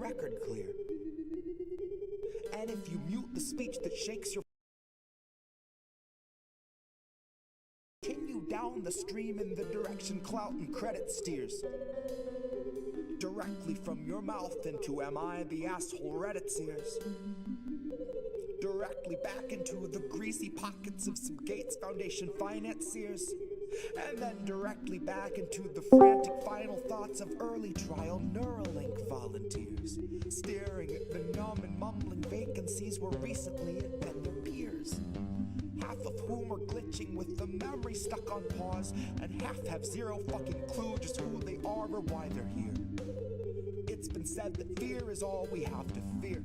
record clear. And if you mute the speech that shakes your continue down the stream in the direction clout and credit steers. Directly from your mouth into am I the asshole Reddit's ears. Directly back into the greasy pockets of some Gates Foundation financiers. And then directly back into the frantic final thoughts of early trial Neuralink volunteers. Staring at the numb and mumbling vacancies where recently had been their peers. Half of whom are glitching with the memory stuck on pause, and half have zero fucking clue just who they are or why they're here. It's been said that fear is all we have to fear.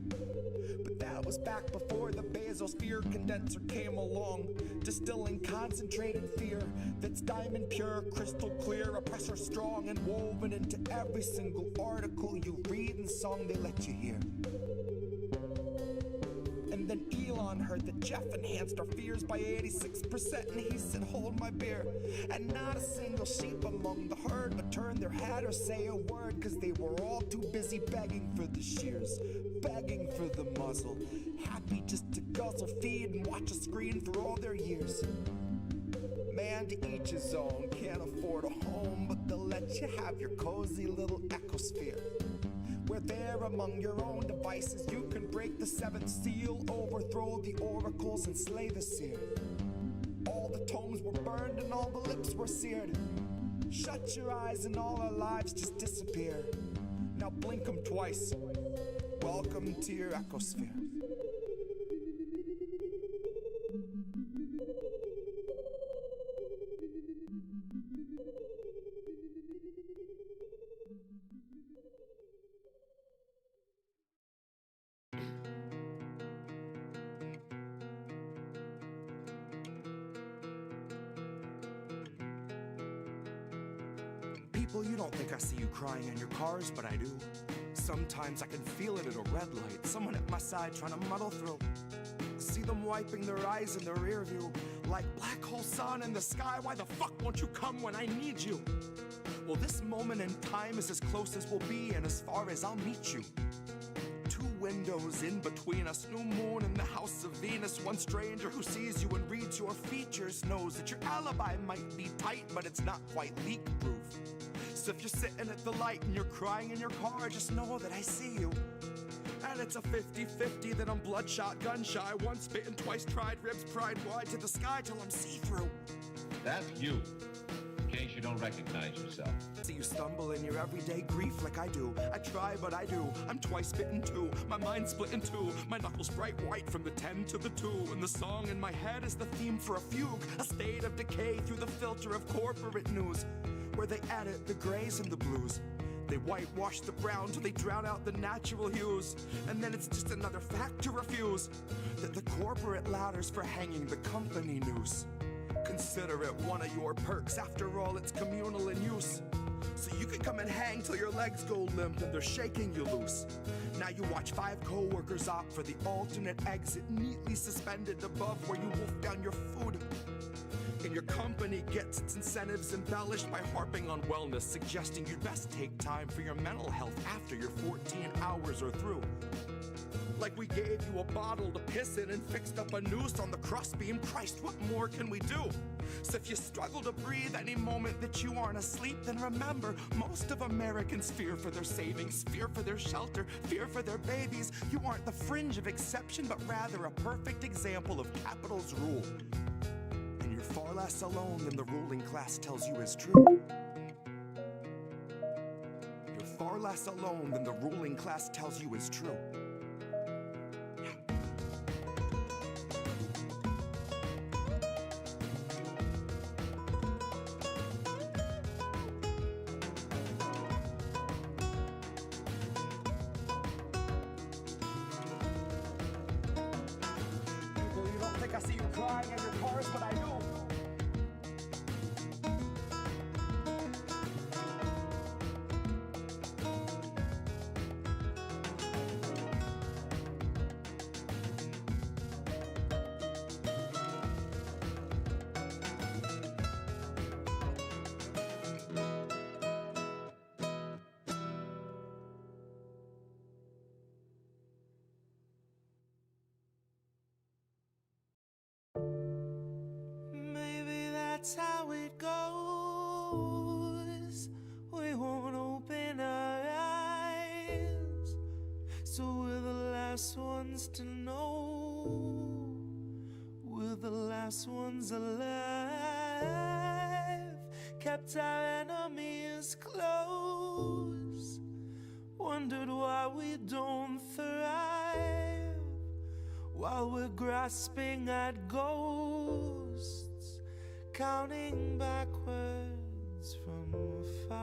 But that was back before the Basosphere condenser came along, distilling concentrated fear that's diamond pure, crystal clear, oppressor strong, and woven into every single article you read and song they let you hear. And then Elon heard that Jeff enhanced our fears by 86%, and he said, hold my beer. And not a single sheep among the herd would turn their head or say a word, cause they were all too busy begging for the shears, begging for the muzzle, happy just to guzzle, feed, and watch a screen for all their years. Man, to each his own, can't afford a home, but they'll let you have your cozy little ecosphere. Where there among your own devices you can break the seventh seal, overthrow the oracles and slay the seer. All the tomes were burned and all the lips were seared. Shut your eyes and all our lives just disappear. Now blink 'em twice. Welcome to your ecosphere. People, you don't think I see you crying in your cars, but I do. Sometimes I can feel it at a red light, someone at my side trying to muddle through. See them wiping their eyes in their rear view, like black hole sun in the sky, why the fuck won't you come when I need you? Well, this moment in time is as close as we'll be and as far as I'll meet you. Two windows in between us, new moon in the house of Venus. One stranger who sees you and reads your features knows that your alibi might be tight, but it's not quite leak-proof. So if you're sitting at the light and you're crying in your car, just know that I see you. And it's a 50-50 that I'm bloodshot, gun shy, once bitten, twice tried, ribs pried wide to the sky till I'm see-through. That's you, in case you don't recognize yourself. See you stumble in your everyday grief like I do. I try, but I do. I'm twice bitten too. My mind's split in two. My knuckles bright white from the 10 to the 2. And the song in my head is the theme for a fugue, a state of decay through the filter of corporate news, where they edit the grays and the blues. They whitewash the brown till they drown out the natural hues. And then it's just another fact to refuse, that the corporate ladder's for hanging the company noose. Consider it one of your perks, after all it's communal in use. So you can come and hang till your legs go limp and they're shaking you loose. Now you watch 5 co-workers opt for the alternate exit, neatly suspended above where you wolf down your food. And your company gets its incentives embellished by harping on wellness, suggesting you'd best take time for your mental health after your 14 hours are through. Like we gave you a bottle to piss in and fixed up a noose on the crossbeam. Christ, what more can we do? So if you struggle to breathe any moment that you aren't asleep, then remember, most of Americans fear for their savings, fear for their shelter, fear for their babies. You aren't the fringe of exception, but rather a perfect example of capital's rule. And you're far less alone than the ruling class tells you is true. You're far less alone than the ruling class tells you is true. I see you crying in your cars, but I do. that's how it goes. We won't open our eyes, so we're the last ones to know. We're the last ones alive, kept our enemies close, wondered why we don't thrive, while we're grasping at ghosts, counting backwards from 5.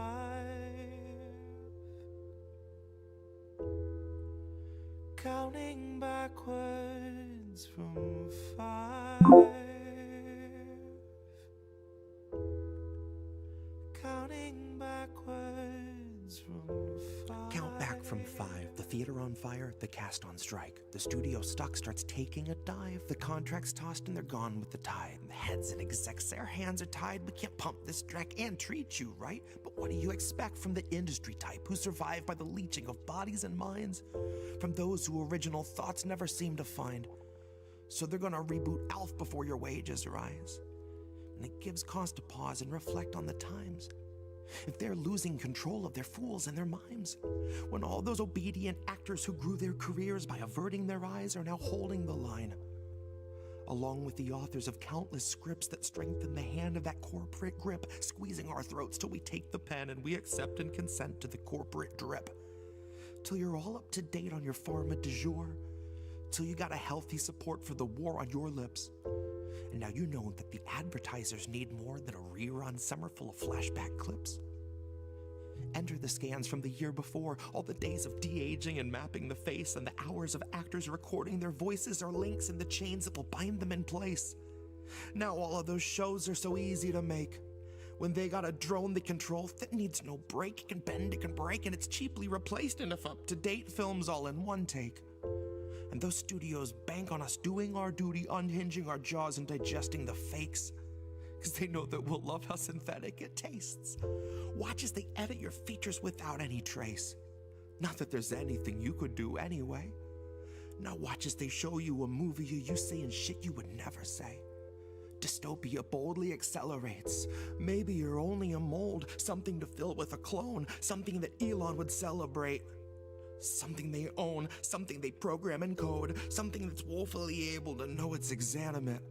Counting backwards from 5. Counting backwards from 5. Count back from 5. The theater on fire, the cast on strike. The studio stock starts taking a dive. The contracts tossed and they're gone with the tide. The heads and execs, their hands are tied. We can't pump this dreck and treat you right. But what do you expect from the industry type who survive by the leeching of bodies and minds? From those who original thoughts never seem to find. So they're gonna reboot ALF before your wages rise. And it gives cause to pause and reflect on the times. If they're losing control of their fools and their mimes, when all those obedient actors who grew their careers by averting their eyes are now holding the line, along with the authors of countless scripts that strengthen the hand of that corporate grip, squeezing our throats till we take the pen and we accept and consent to the corporate drip. Till you're all up to date on your pharma du jour, till you got a healthy support for the war on your lips. And now you know that the advertisers need more than a rerun summer full of flashback clips. Enter the scans from the year before, all the days of de-aging and mapping the face, and the hours of actors recording their voices are links in the chains that will bind them in place. Now all of those shows are so easy to make. When they got a drone they control that needs no break, it can bend, it can break, and it's cheaply replaced enough up-to-date films all in one take. And those studios bank on us doing our duty, unhinging our jaws and digesting the fakes, because they know that we'll love how synthetic it tastes. Watch as they edit your features without any trace. Not that there's anything you could do anyway. Now watch as they show you a movie you saying shit you would never say. Dystopia boldly accelerates. Maybe you're only a mold, something to fill with a clone, something that Elon would celebrate. Something they own, something they program and code, something that's woefully able to know it's exanimate.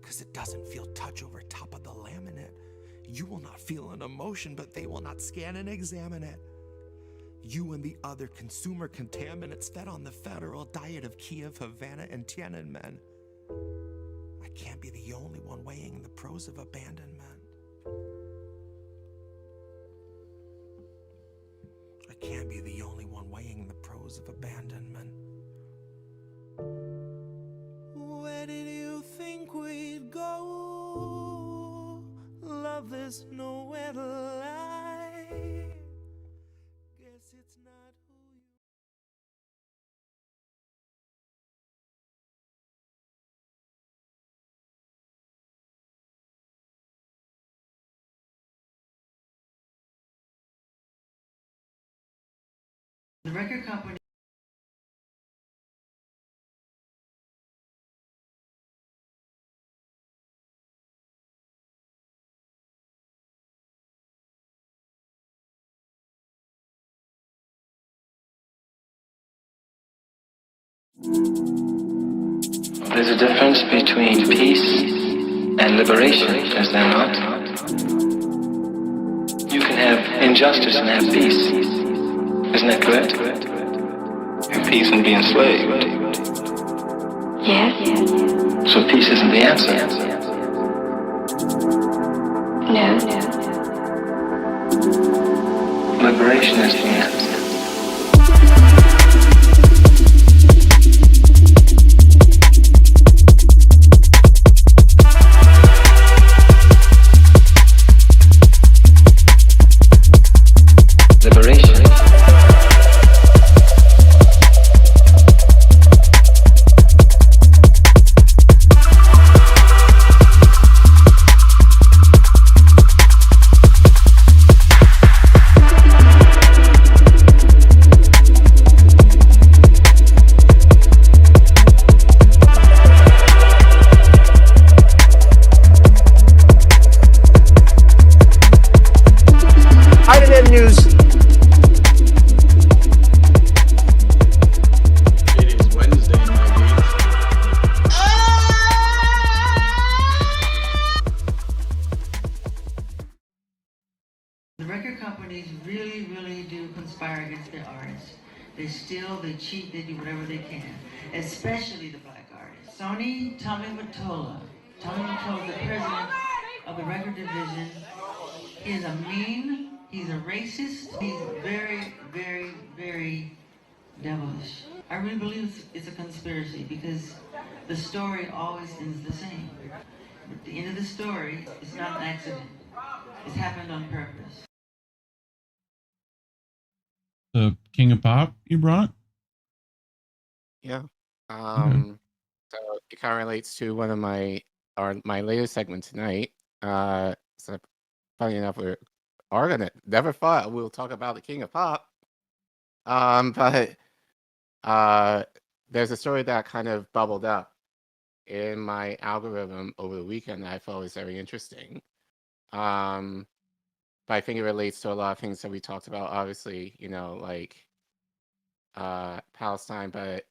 Cause it doesn't feel touch over top of the laminate. You will not feel an emotion, but they will not scan and examine it. You and the other consumer contaminants fed on the federal diet of Kiev, Havana, and Tiananmen. I can't be the only one weighing the pros of abandonment. I can't be the only one weighing the pros of abandonment. Where did you think we'd go? Love, there's nowhere to lie. Guess it's not who you... The record company. There's a difference between peace and liberation, is there not? You can have injustice and have peace. Isn't that correct? Have peace and be enslaved. Yes. So peace isn't the answer. No. Liberation is the answer. Liberation. They steal, they cheat, they do whatever they can, especially the black artists. Sony Tommy Mottola, the president of the record division, is a mean, he's a racist, he's very, very, very devilish. I really believe it's a conspiracy because the story always ends the same. At the end of the story, it's not an accident. It's happened on purpose. The King of Pop you brought? Yeah. Okay. So it kind of relates to one of my latest segment tonight. So funny enough, we are gonna never thought we'll talk about the King of Pop. But there's a story that kind of bubbled up in my algorithm over the weekend that I thought was very interesting. But I think it relates to a lot of things that we talked about, obviously, like Palestine, but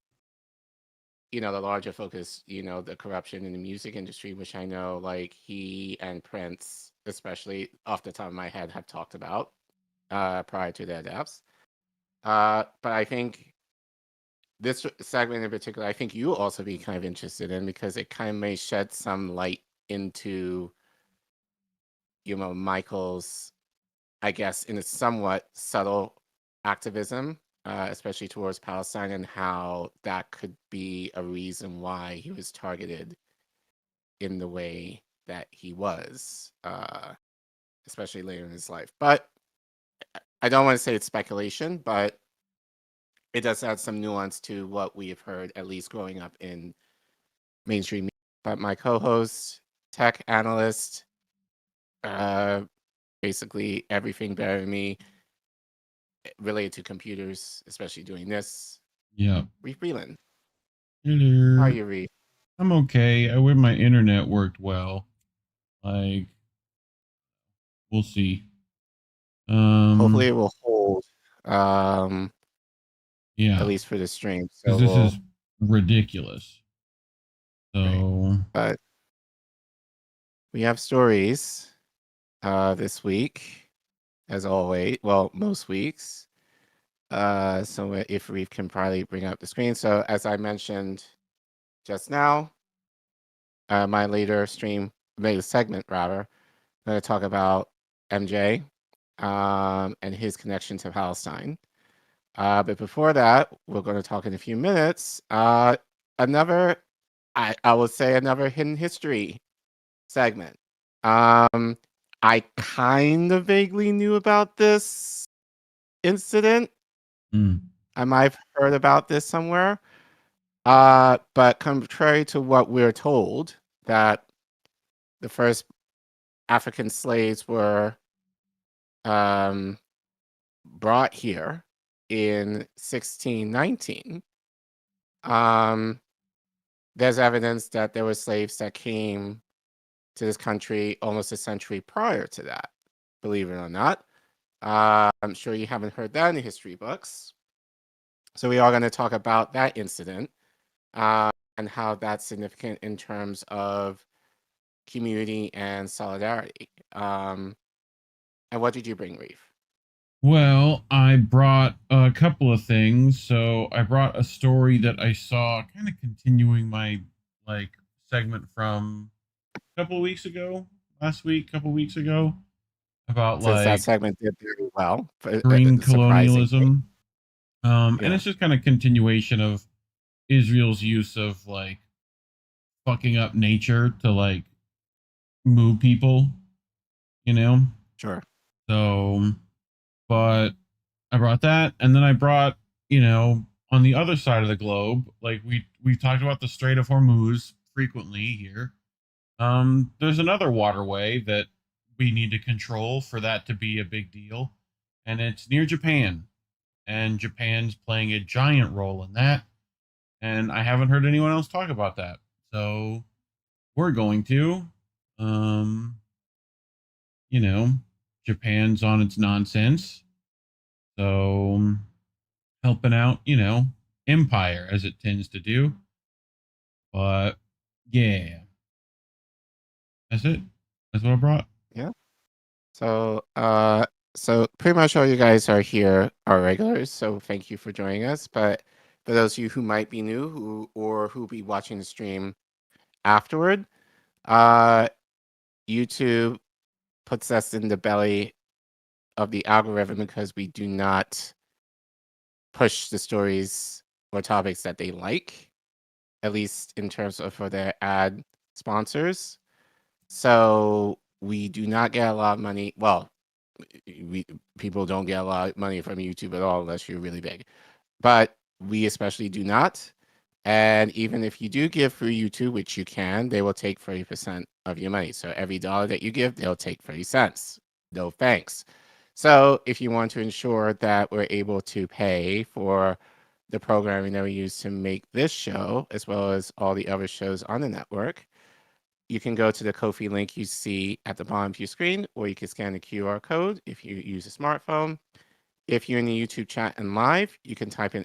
the larger focus, the corruption in the music industry, which I know like he and Prince, especially off the top of my head, have talked about prior to their deaths. But I think this segment in particular, I think you'll also be kind of interested in because it kind of may shed some light into, Michael's, I guess, in a somewhat subtle activism, especially towards Palestine, and how that could be a reason why he was targeted in the way that he was, especially later in his life. But I don't want to say it's speculation, but it does add some nuance to what we have heard, at least growing up in mainstream media. But my co-host, tech analyst, basically everything better than me related to computers, especially doing this. Yeah. Reef Breland. Hello. How are you, Reef? I'm okay. I wish my internet worked well. Like, we'll see. Hopefully it will hold. Yeah. At least for the stream. So this is ridiculous. So, right. But we have stories this week, as always. Well, most weeks. So if Reef can probably bring up the screen. So as I mentioned just now, my later segment rather, I'm going to talk about MJ and his connection to Palestine. But before that, we're going to talk in a few minutes. Another hidden history segment. I kind of vaguely knew about this incident. I might have heard about this somewhere. But contrary to what we're told, that the first African slaves were brought here in 1619, there's evidence that there were slaves that came to this country almost a century prior to that, believe it or not. I'm sure you haven't heard that in the history books. So we are going to talk about that incident and how that's significant in terms of community and solidarity. And what did you bring, Reef? Well, I brought a couple of things. So I brought a story that I saw kind of continuing my segment from a couple of weeks ago, couple of weeks ago, about Since that segment did very well. green colonialism. Yeah. And it's just kind of continuation of Israel's use of fucking up nature to move people, Sure. So, but I brought that, and then I brought, on the other side of the globe, we've talked about the Strait of Hormuz frequently here. There's another waterway that we need to control for that to be a big deal, and it's near Japan, and Japan's playing a giant role in that, and I haven't heard anyone else talk about that, so we're going to. Japan's on its nonsense. So helping out, empire as it tends to do. But yeah. That's it. That's what I brought. Yeah. So So pretty much all you guys are here are regulars, so thank you for joining us. But for those of you who might be new who be watching the stream afterward, YouTube puts us in the belly of the algorithm because we do not push the stories or topics that they like, at least in terms of for their ad sponsors. So we do not get a lot of money. Well, people don't get a lot of money from YouTube at all unless you're really big. But we especially do not. And even if you do give through YouTube, which you can, they will take 30% of your money. So every dollar that you give, they'll take 30 cents. No thanks. So if you want to ensure that we're able to pay for the programming that we use to make this show, as well as all the other shows on the network, you can go to the Ko-fi link you see at the bottom of your screen, or you can scan the QR code if you use a smartphone. If you're in the YouTube chat and live, you can type in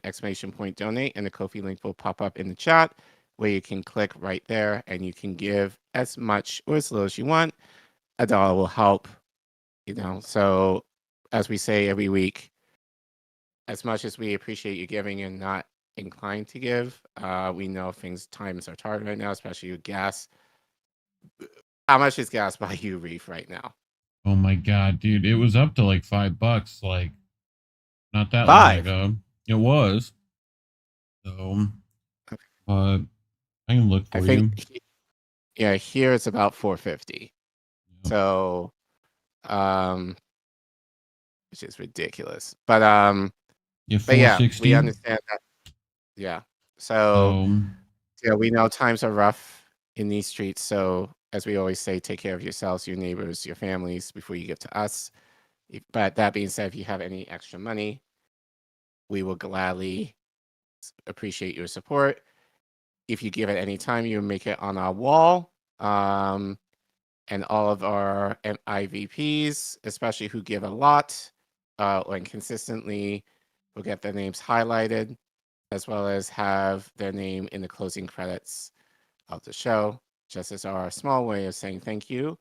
!donate and the Ko-fi link will pop up in the chat where you can click right there and you can give as much or as little as you want. $1 will help, So as we say every week, as much as we appreciate you giving and not inclined to give, we know times are hard right now, especially with gas. How much is gas by you, Reef, right now? Oh my god, dude. It was up to like $5, like not that long 5? ago. It was. So I can look I for you. think, here it's about 450. Yep. So, which is ridiculous. But Yeah, yeah, 460. we understand that. Yeah. So, So we know times are rough in these streets. So, as we always say, take care of yourselves, your neighbors, your families before you give to us. But that being said, if you have any extra money, we will gladly appreciate your support. If you give at any time, you'll make it on our wall. And all of our IVPs, especially who give a lot and consistently, will get their names highlighted, as well as have their name in the closing credits of the show, just as our small way of saying thank you.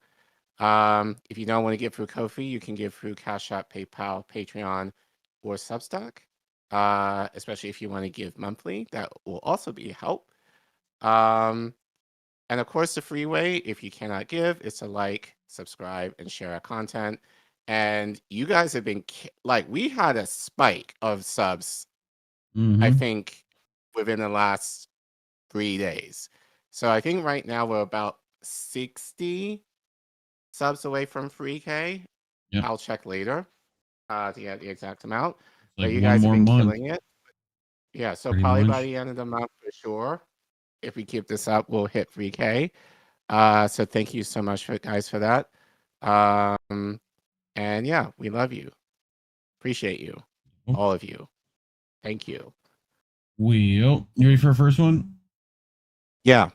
If you don't want to give through Ko-fi, you can give through Cash App, PayPal, Patreon, or Substack, especially if you want to give monthly. That will also be a help. And of course, the free way, if you cannot give, is to like, subscribe, and share our content. And you guys have been we had a spike of subs, I think, within the last 3 days. So I think right now we're about 60 subs away from 3K. Yep. I'll check later to get the exact amount. Like but you one guys have more been month. killing it. Yeah, so Pretty probably by much. the end of the month for sure. If we keep this up, we'll hit 3K. So thank you so much guys for that. And yeah, we love you. Appreciate you. All of you. Thank you. You ready for our first one? Yeah.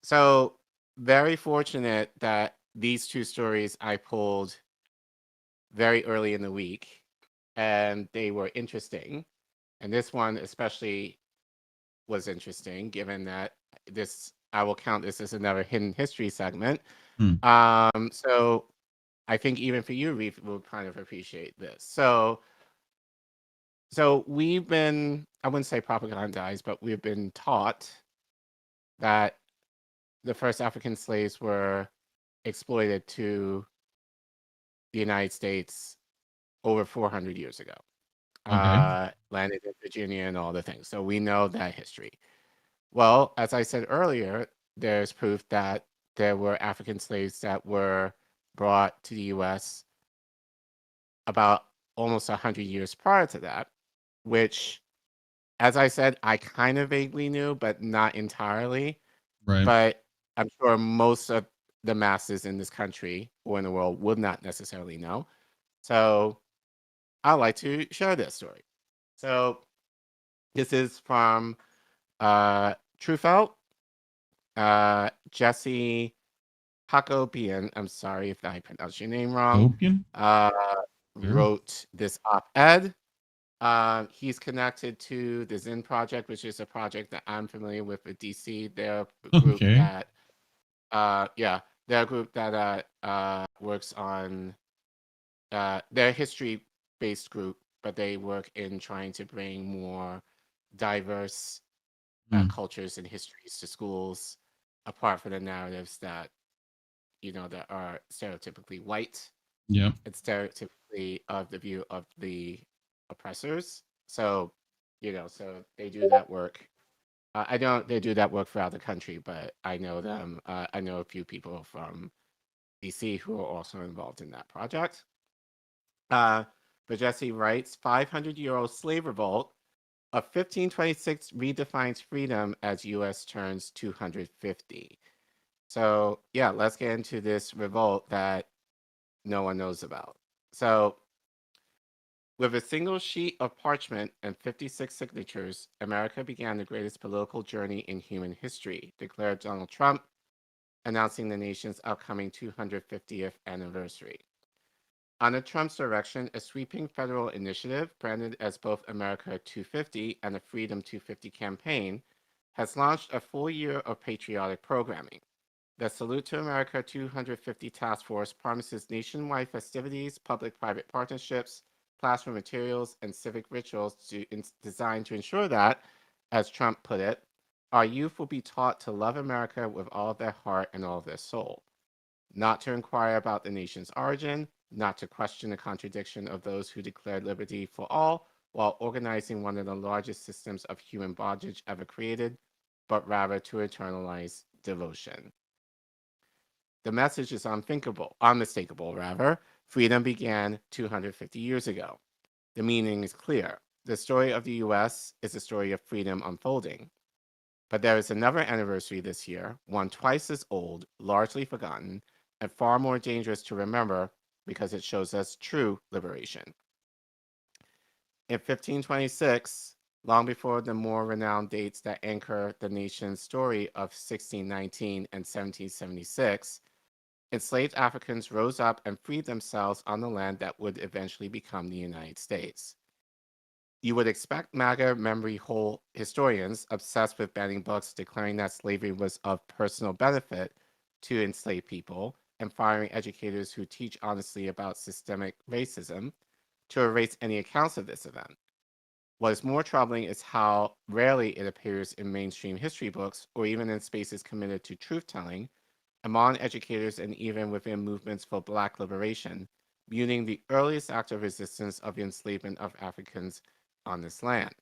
So very fortunate that these two stories I pulled very early in the week and they were interesting. And this one especially was interesting given that I will count this as another hidden history segment. So I think even for you, Reef, will kind of appreciate this. So we've been, I wouldn't say propagandized, but we've been taught that the first African slaves were exploited to the United States over 400 years ago. Landed in Virginia and all the things. So we know that history. Well, as I said earlier, there's proof that there were African slaves that were brought to the U.S. about almost 100 years prior to that, which, as I said, I kind of vaguely knew, but not entirely. Right. But I'm sure most of the masses in this country or in the world would not necessarily know. So I'd like to share this story. So this is from Truthout. Jesse Hagopian, I'm sorry if I pronounced your name wrong, wrote this op-ed. He's connected to the Zen Project, which is a project that I'm familiar with DC. They're a group that, they're a group that works on they're a history-based group, but they work in trying to bring more diverse cultures and histories to schools, apart from the narratives that that are stereotypically white Yep. and stereotypically of the view of the oppressors. So, so they do that work. I don't. They do that work throughout the country, but I know them. I know a few people from DC who are also involved in that project. But Jesse writes, 500-year-old slave revolt of 1526 redefines freedom as U.S. turns 250. So yeah, let's get into this revolt that no one knows about. So with a single sheet of parchment and 56 signatures, America began the greatest political journey in human history, declared Donald Trump, announcing the nation's upcoming 250th anniversary. Under Trump's direction, a sweeping federal initiative, branded as both America 250 and the Freedom 250 campaign, has launched a full year of patriotic programming. The Salute to America 250 Task Force promises nationwide festivities, public-private partnerships, classroom materials, and civic rituals designed to ensure that, as Trump put it, our youth will be taught to love America with all of their heart and all of their soul, not to inquire about the nation's origin, not to question the contradiction of those who declared liberty for all while organizing one of the largest systems of human bondage ever created, but rather to eternalize devotion. The message is unmistakable rather. Freedom began 250 years ago. The meaning is clear. The story of the U.S. is a story of freedom unfolding. But there is another anniversary this year, one twice as old, largely forgotten, and far more dangerous to remember because it shows us true liberation. In 1526, long before the more renowned dates that anchor the nation's story of 1619 and 1776, enslaved Africans rose up and freed themselves on the land that would eventually become the United States. You would expect MAGA memory hole historians obsessed with banning books declaring that slavery was of personal benefit to enslaved people and firing educators who teach honestly about systemic racism to erase any accounts of this event. What is more troubling is how rarely it appears in mainstream history books or even in spaces committed to truth-telling, among educators and even within movements for Black liberation, viewing the earliest act of resistance of the enslavement of Africans on this land.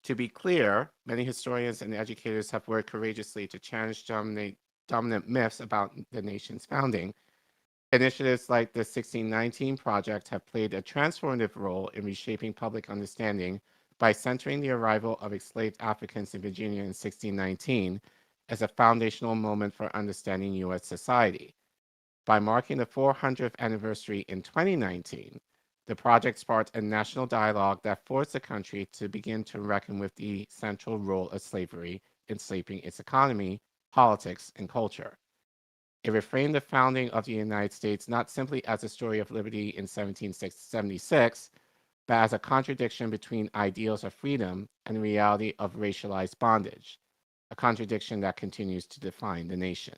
To be clear, many historians and educators have worked courageously to challenge dominant myths about the nation's founding. Initiatives like the 1619 Project have played a transformative role in reshaping public understanding by centering the arrival of enslaved Africans in Virginia in 1619 as a foundational moment for understanding U.S. society. By marking the 400th anniversary in 2019, the project sparked a national dialogue that forced the country to begin to reckon with the central role of slavery in shaping its economy, politics, and culture. It reframed the founding of the United States not simply as a story of liberty in 1776, but as a contradiction between ideals of freedom and the reality of racialized bondage, a contradiction that continues to define the nation.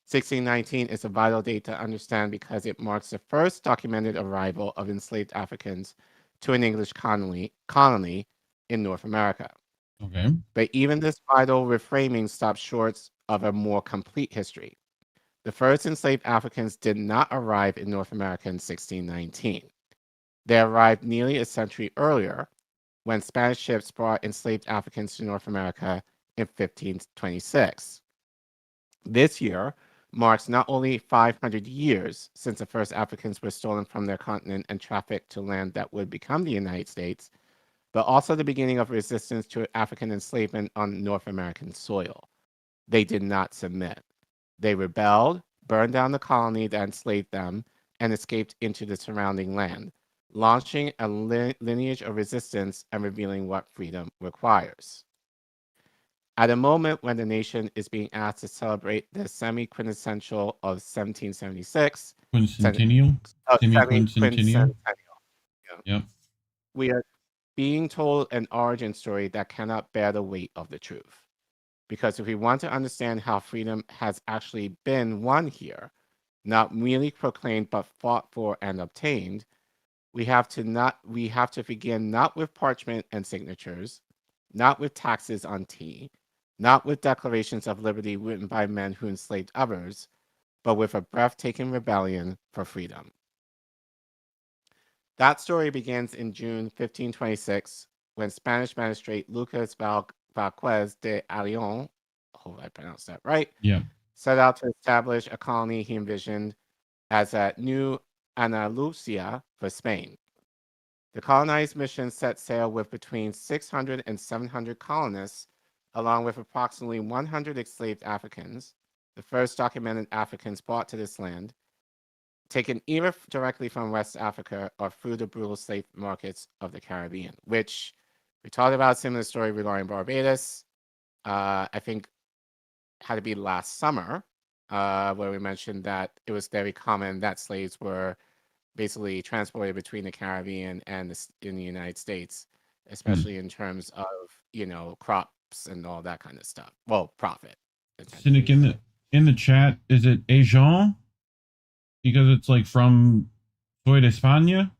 1619 is a vital date to understand because it marks the first documented arrival of enslaved Africans to an English colony in North America. Okay. But even this vital reframing stops short of a more complete history. The first enslaved Africans did not arrive in North America in 1619. They arrived nearly a century earlier when Spanish ships brought enslaved Africans to North America in 1526. This year marks not only 500 years since the first Africans were stolen from their continent and trafficked to land that would become the United States, but also the beginning of resistance to African enslavement on North American soil. They did not submit. They rebelled, burned down the colony that enslaved them, and escaped into the surrounding land, launching a lineage of resistance and revealing what freedom requires. At a moment when the nation is being asked to celebrate the semi-quintessential of 1776, Quincentennial? Semi-quincentennial? Yeah. Yep. We are being told an origin story that cannot bear the weight of the truth. Because if we want to understand how freedom has actually been won here, not merely proclaimed but fought for and obtained, we have to begin not with parchment and signatures, not with taxes on tea, not with declarations of liberty written by men who enslaved others, but with a breathtaking rebellion for freedom. That story begins in June 1526, when Spanish magistrate Lucas Valquez de Alion, hope I pronounced that right, set out to establish a colony he envisioned as at New Andalusia for Spain. The colonized mission set sail with between 600 and 700 colonists, along with approximately 100 enslaved Africans, the first documented Africans brought to this land, taken either directly from West Africa or through the brutal slave markets of the Caribbean, which we talked about a similar story regarding Barbados. I think had to be last summer, where we mentioned that it was very common that slaves were basically transported between the Caribbean and in the United States, especially in terms of, crops and all that kind of stuff. Well, profit. Cynic, in the chat, is it Ajon? Because it's like from Soy de España?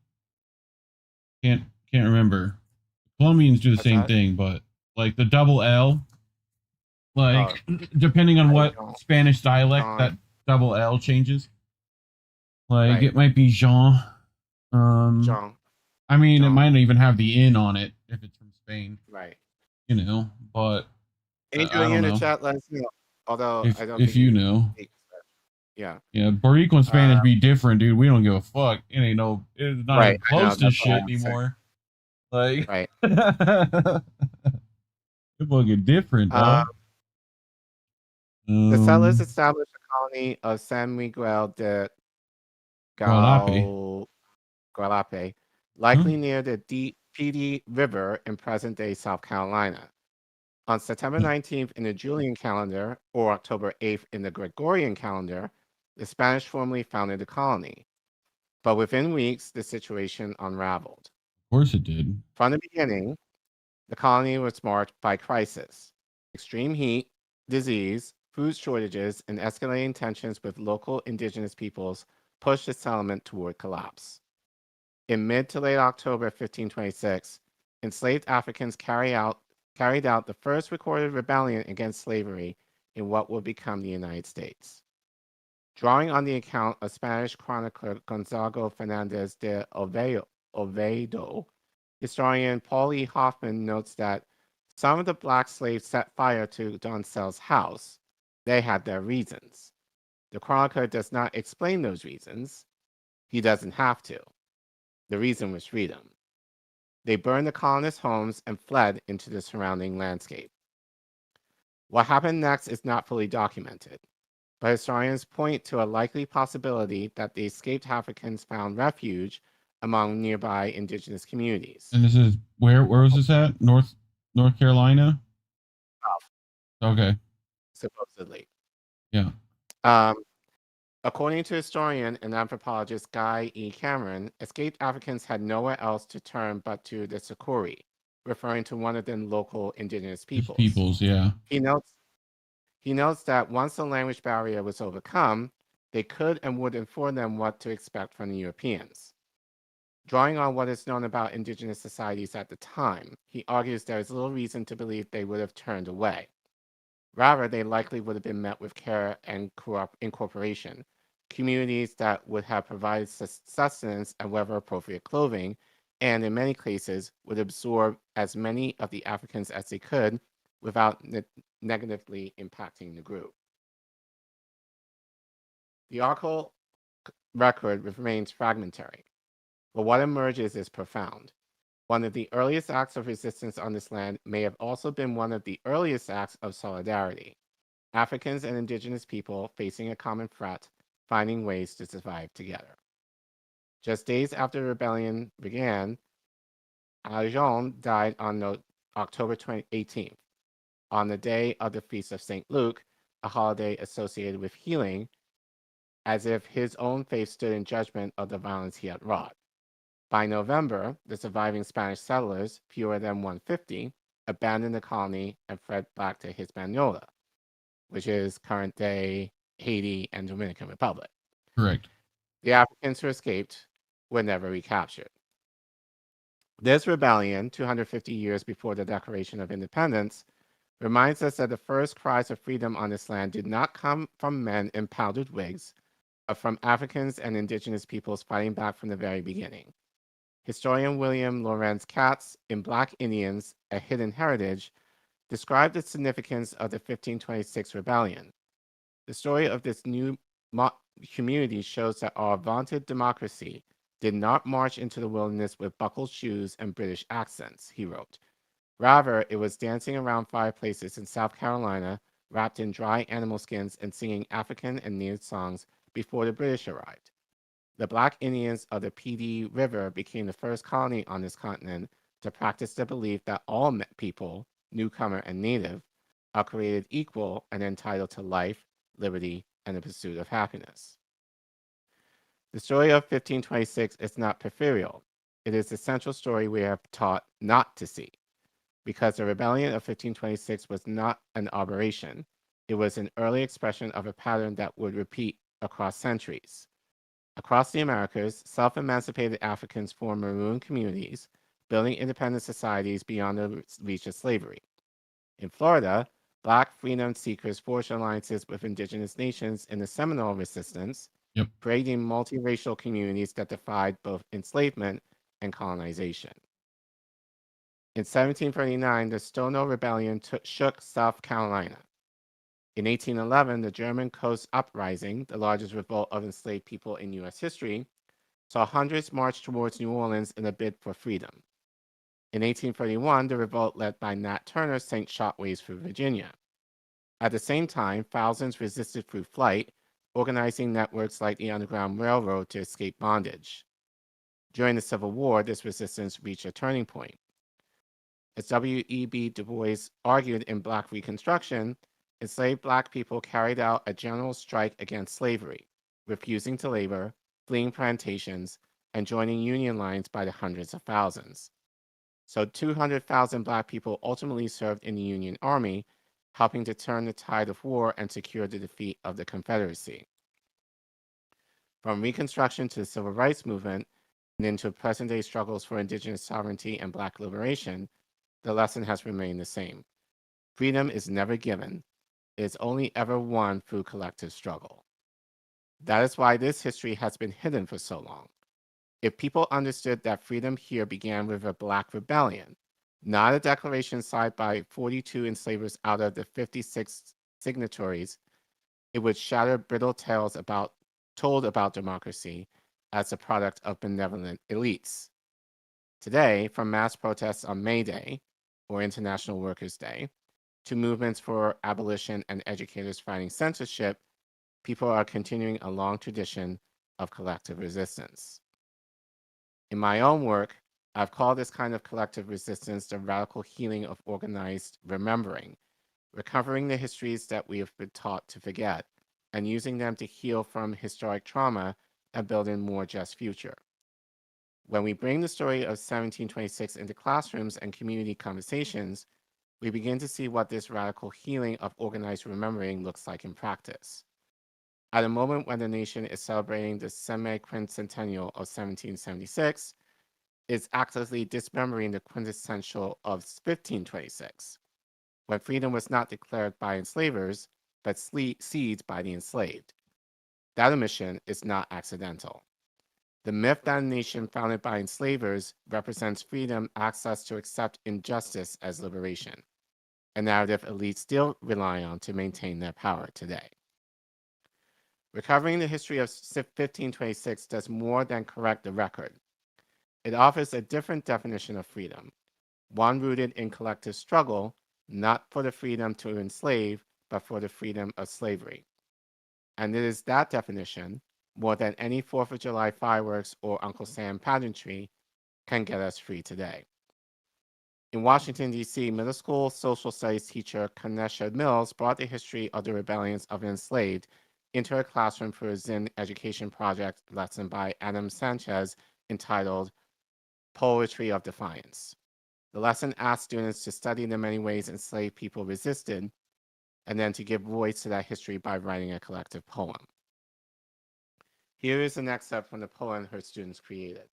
Can't remember. Colombians do the same thing, but like the double L, like depending on what Spanish dialect that double L changes. Like it might be Jean. Jean. I mean, it might even have the "in" on it if it's from Spain. Right. But Angel, I don't in know. the chat, let us know. Although if, I don't if think you know. Yeah. Yeah, Boricua and Spanish be different, dude. We don't give a fuck. It ain't it's not even close to shit anymore. Like, right. It's fucking different, dog. The settlers established a colony of San Miguel de Gualape, likely near the Petey River in present-day South Carolina. On September 19th in the Julian calendar, or October 8th in the Gregorian calendar, the Spanish formally founded the colony. But within weeks, the situation unraveled. Of course it did. From the beginning, the colony was marked by crisis. Extreme heat, disease, food shortages, and escalating tensions with local indigenous peoples pushed the settlement toward collapse. In mid to late October 1526, enslaved Africans carried out the first recorded rebellion against slavery in what would become the United States. Drawing on the account of Spanish chronicler Gonzago Fernandez de Oviedo, historian Paul E. Hoffman notes that some of the black slaves set fire to Doncel's house. They had their reasons. The chronicler does not explain those reasons. He doesn't have to. The reason was freedom. They burned the colonists' homes and fled into the surrounding landscape. What happened next is not fully documented, but historians point to a likely possibility that the escaped Africans found refuge among nearby indigenous communities. And this is where was this at? North Carolina? Okay. Supposedly. Yeah. According to historian and anthropologist Guy E. Cameron, escaped Africans had nowhere else to turn but to the Sakuri, referring to one of the local indigenous peoples. Yeah. He notes that once the language barrier was overcome, they could and would inform them what to expect from the Europeans. Drawing on what is known about indigenous societies at the time, he argues there is little reason to believe they would have turned away. Rather, they likely would have been met with care and incorporation, communities that would have provided sustenance and weather-appropriate clothing, and in many cases would absorb as many of the Africans as they could without negatively impacting the group. The archival record remains fragmentary, but what emerges is profound. One of the earliest acts of resistance on this land may have also been one of the earliest acts of solidarity. Africans and indigenous people facing a common threat, finding ways to survive together. Just days after the rebellion began, Ajon died on October 18th, on the day of the Feast of St. Luke, a holiday associated with healing, as if his own faith stood in judgment of the violence he had wrought. By November, the surviving Spanish settlers, fewer than 150, abandoned the colony and fled back to Hispaniola, which is current-day Haiti and Dominican Republic. Correct. The Africans who escaped were never recaptured. This rebellion, 250 years before the Declaration of Independence, reminds us that the first cries of freedom on this land did not come from men in powdered wigs, but from Africans and indigenous peoples fighting back from the very beginning. Historian William Lawrence Katz, in Black Indians, A Hidden Heritage, described the significance of the 1526 rebellion. The story of this new community shows that our vaunted democracy did not march into the wilderness with buckled shoes and British accents, he wrote. Rather, it was dancing around fireplaces in South Carolina, wrapped in dry animal skins and singing African and native songs before the British arrived. The Black Indians of the PD River became the first colony on this continent to practice the belief that all people, newcomer and native, are created equal and entitled to life, liberty, and the pursuit of happiness. The story of 1526 is not peripheral. It is the central story we are taught not to see. Because the rebellion of 1526 was not an aberration, it was an early expression of a pattern that would repeat across centuries. Across the Americas, self-emancipated Africans formed maroon communities, building independent societies beyond the reach of slavery. In Florida, Black freedom seekers forged alliances with indigenous nations in the Seminole Resistance, creating multiracial communities that defied both enslavement and colonization. In 1739, the Stono Rebellion shook South Carolina. In 1811, the German Coast Uprising, the largest revolt of enslaved people in U.S. history, saw hundreds march towards New Orleans in a bid for freedom. In 1831, the revolt led by Nat Turner sent shockwaves through Virginia. At the same time, thousands resisted through flight, organizing networks like the Underground Railroad to escape bondage. During the Civil War, this resistance reached a turning point. As W.E.B. Du Bois argued in Black Reconstruction, enslaved Black people carried out a general strike against slavery, refusing to labor, fleeing plantations, and joining Union lines by the hundreds of thousands. So 200,000 Black people ultimately served in the Union Army, helping to turn the tide of war and secure the defeat of the Confederacy. From Reconstruction to the Civil Rights Movement, and into present-day struggles for indigenous sovereignty and Black liberation, the lesson has remained the same. Freedom is never given. It is only ever won through collective struggle. That is why this history has been hidden for so long. If people understood that freedom here began with a Black rebellion, not a declaration signed by 42 enslavers out of the 56 signatories, it would shatter brittle tales told about democracy as a product of benevolent elites. Today, from mass protests on May Day, or International Workers' Day, to movements for abolition and educators fighting censorship, people are continuing a long tradition of collective resistance. In my own work, I've called this kind of collective resistance the radical healing of organized remembering, recovering the histories that we have been taught to forget, and using them to heal from historic trauma and build a more just future. When we bring the story of 1726 into classrooms and community conversations, we begin to see what this radical healing of organized remembering looks like in practice. At a moment when the nation is celebrating the semi-quincentennial of 1776, it's actively dismembering the quintessential of 1526, when freedom was not declared by enslavers, but seized by the enslaved. That omission is not accidental. The myth that a nation founded by enslavers represents freedom asks us to accept injustice as liberation, a narrative elites still rely on to maintain their power today. Recovering the history of 1526 does more than correct the record. It offers a different definition of freedom, one rooted in collective struggle, not for the freedom to enslave, but for the freedom of slavery. And it is that definition, more than any 4th of July fireworks or Uncle Sam pageantry, can get us free today. In Washington, D.C., middle school social studies teacher Kanesha Mills brought the history of the rebellions of the enslaved into her classroom for a Zen education project lesson by Adam Sanchez entitled Poetry of Defiance. The lesson asked students to study the many ways enslaved people resisted, and then to give voice to that history by writing a collective poem. Here is an excerpt from the poem her students created.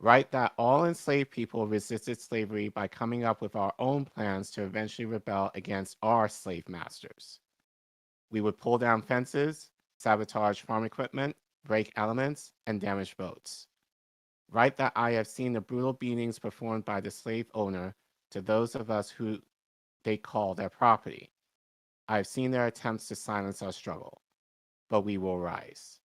Write that all enslaved people resisted slavery by coming up with our own plans to eventually rebel against our slave masters. We would pull down fences, sabotage farm equipment, break elements, and damage boats. Write that I have seen the brutal beatings performed by the slave owner to those of us who they call their property. I have seen their attempts to silence our struggle, but we will rise.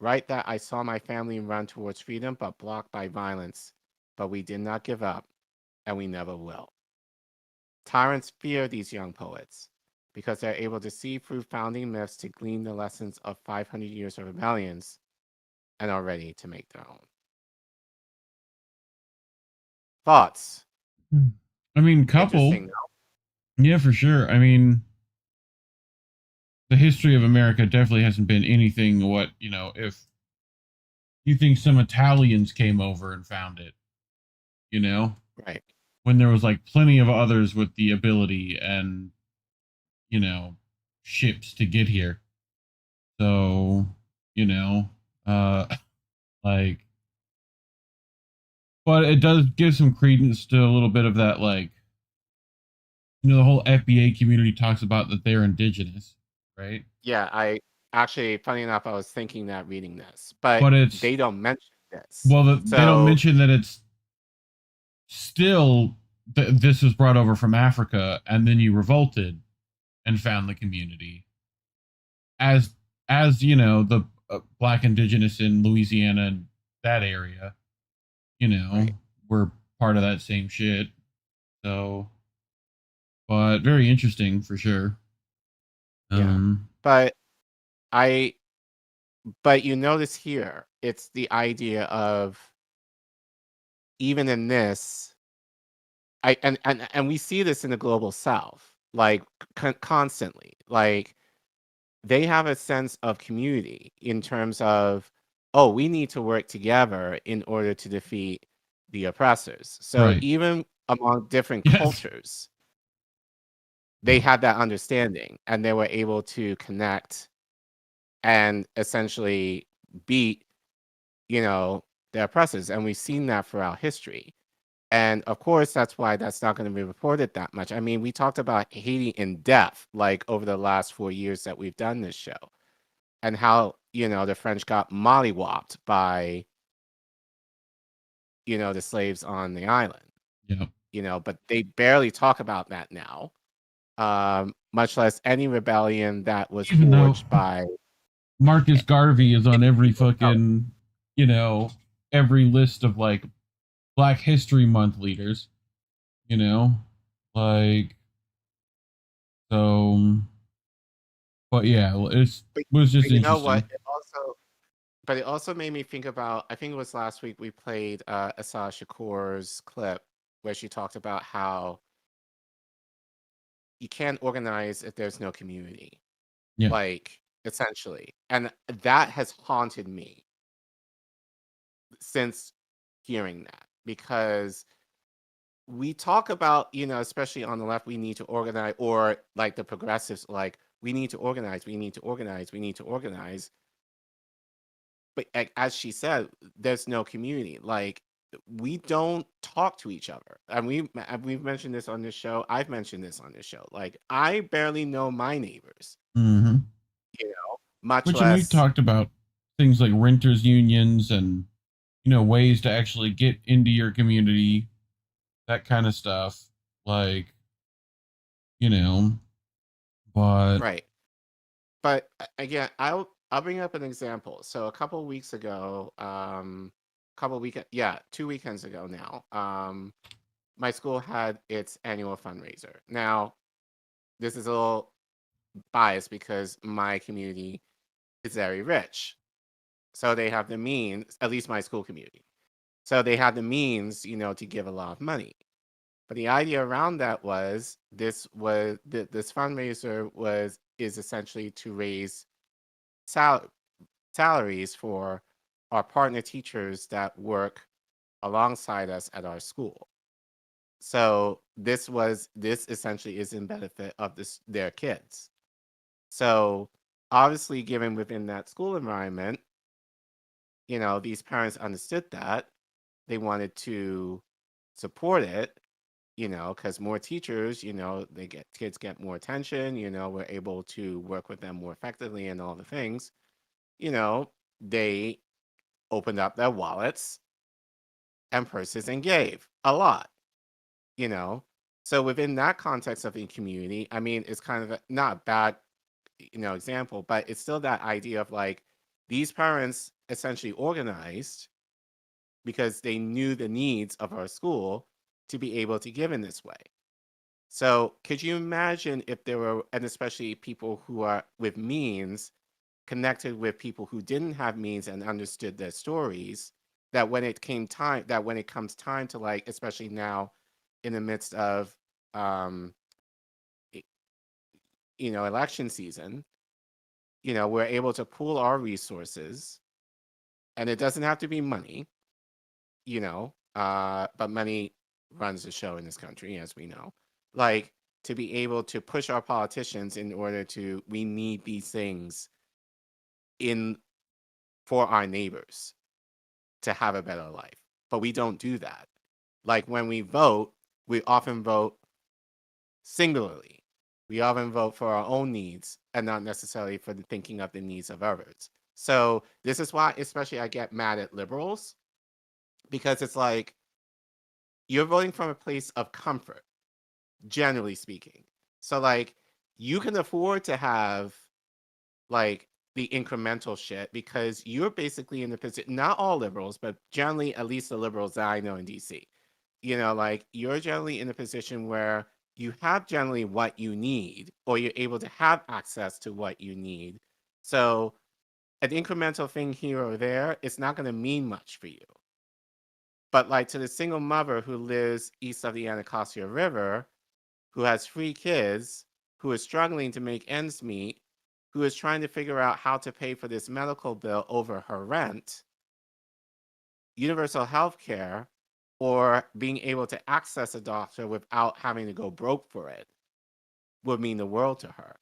Write that I saw my family run towards freedom, but blocked by violence, but we did not give up, and we never will. Tyrants fear these young poets because they're able to see through founding myths to glean the lessons of 500 years of rebellions and are ready to make their own. Thoughts? I mean, couple. Interesting, though. Yeah, for sure. I mean, the history of America definitely hasn't been anything what, you know, if you think some Italians came over and found it, you know? Right. When there was like plenty of others with the ability and, you know, ships to get here. So, you know, like, but it does give some credence to a little bit of that, like, you know, the whole FBA community talks about that they're indigenous, right? Yeah, I actually, funny enough, I was thinking that reading this, but it's they don't mention this. Well, they don't mention that it's still this was brought over from Africa, and then you revolted and found the community. As you know, the Black indigenous in Louisiana and that area, you know, Right. were part of that same shit. So, but very interesting for sure. Yeah. But you notice here, it's the idea of even in this, and we see this in the global South, like constantly, like they have a sense of community in terms of, oh, we need to work together in order to defeat the oppressors. So Right. even among different Yes. cultures, they had that understanding and they were able to connect and essentially beat, you know, the oppressors. And we've seen that throughout history. And of course, that's why that's not going to be reported that much. I mean, we talked about Haiti in depth, like over the last 4 years that we've done this show, and how, you know, the French got mollywopped by, you know, the slaves on the island. Yeah. You know, but they barely talk about that now, much less any rebellion that was Even though forged by Marcus Garvey is on every fucking, you know, every list of like Black History Month leaders, you know, like, so, but yeah, it was just you interesting. know what? It also made me think about, I think it was last week we played Asa Shakur's clip where she talked about how you can't organize if there's no community. Yeah. Like, essentially. And that has haunted me since hearing that, because we talk about, you know, especially on the left, we need to organize, or like the progressives, like, we need to organize, we need to organize, we need to organize. But as she said, there's no community. Like, we don't talk to each other. And we've mentioned this on this show. I've mentioned this on this show. Like, I barely know my neighbors. Mm-hmm. You know, much Which, less. and we talked about things like renters unions and, you know, ways to actually get into your community, that kind of stuff. Like, you know, but right. But again, I'll bring up an example. So a couple weeks ago, 2 weekends ago now, my school had its annual fundraiser. Now, this is a little biased because my community is very rich. So they have the means, at least my school community. So they have the means, you know, to give a lot of money. But the idea around that was this fundraiser is essentially to raise salaries for our partner teachers that work alongside us at our school. So this essentially is in benefit of their kids. So obviously, given within that school environment, these parents understood that they wanted to support it, because more teachers, kids get more attention, we're able to work with them more effectively and all the things, they opened up their wallets and purses and gave a lot, you know. So within that context of the community, I mean, it's kind of not a bad, example, but it's still that idea of like these parents essentially organized because they knew the needs of our school to be able to give in this way. So could you imagine if there were, and especially people who are with means, connected with people who didn't have means and understood their stories, that when it comes time to, like, especially now in the midst of election season, we're able to pool our resources, and it doesn't have to be money, but money runs the show in this country, as we know. Like, to be able to push our politicians in order to, we need these things for our neighbors to have a better life. But we don't do that. Like, when we vote, we often vote singularly. We often vote for our own needs and not necessarily for the thinking of the needs of others. So this is why, especially, I get mad at liberals, because it's like you're voting from a place of comfort, generally speaking. So, like, you can afford to have, like, the incremental shit because you're basically in the position, not all liberals, but generally, at least the liberals that I know in DC, like, you're generally in a position where you have generally what you need, or you're able to have access to what you need. So an incremental thing here or there, it's not going to mean much for you. But, like, to the single mother who lives east of the Anacostia River, who has 3 kids, who is struggling to make ends meet, who is trying to figure out how to pay for this medical bill over her rent, universal health care, or being able to access a doctor without having to go broke for it, would mean the world to her.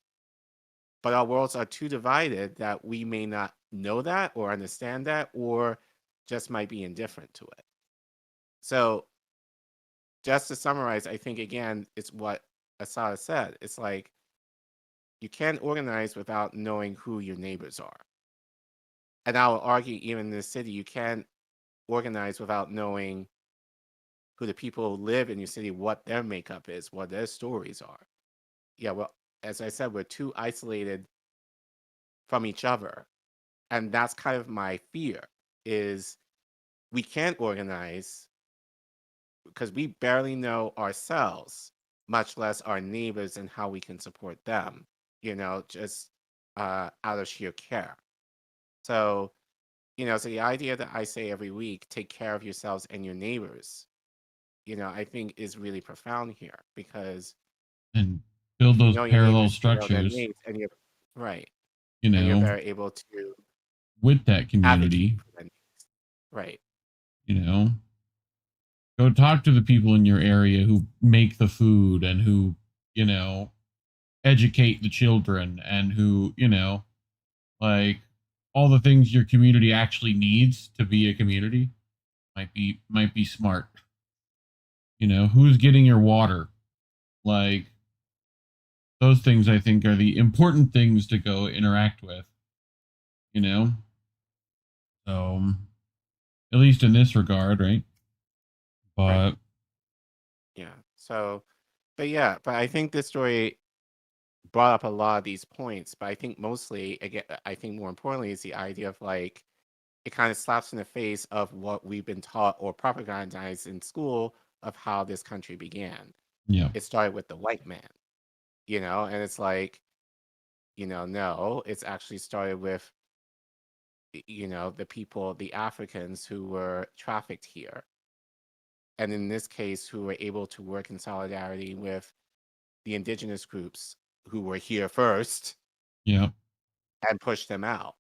But our worlds are too divided that we may not know that or understand that, or just might be indifferent to it. So just to summarize, I think, again, it's what Asada said. It's like, you can't organize without knowing who your neighbors are. And I will argue, even in this city, you can't organize without knowing who the people who live in your city, what their makeup is, what their stories are. Yeah, well, as I said, we're too isolated from each other. And that's kind of my fear, is we can't organize because we barely know ourselves, much less our neighbors and how we can support them, just out of sheer care. So, so the idea that I say every week, take care of yourselves and your neighbors, I think is really profound here, because And build those your parallel neighbors, their structures, needs, and you're right, you and you're know, better able to with that advocate community, for their needs. Right. you know. Go talk to the people in your area who make the food and who, educate the children and who, like, all the things your community actually needs to be a community might be smart. Who's getting your water? Like, those things I think are the important things to go interact with, So, at least in this regard, right? But Right. Yeah. So, but I think this story brought up a lot of these points, but I think mostly, again, I think more importantly is the idea of, like, it kind of slaps in the face of what we've been taught or propagandized in school of how this country began. yeah, It started with the white man, and it's like, no, it's actually started with, the people, the Africans who were trafficked here. And in this case, who were able to work in solidarity with the indigenous groups who were here first yeah, and push them out.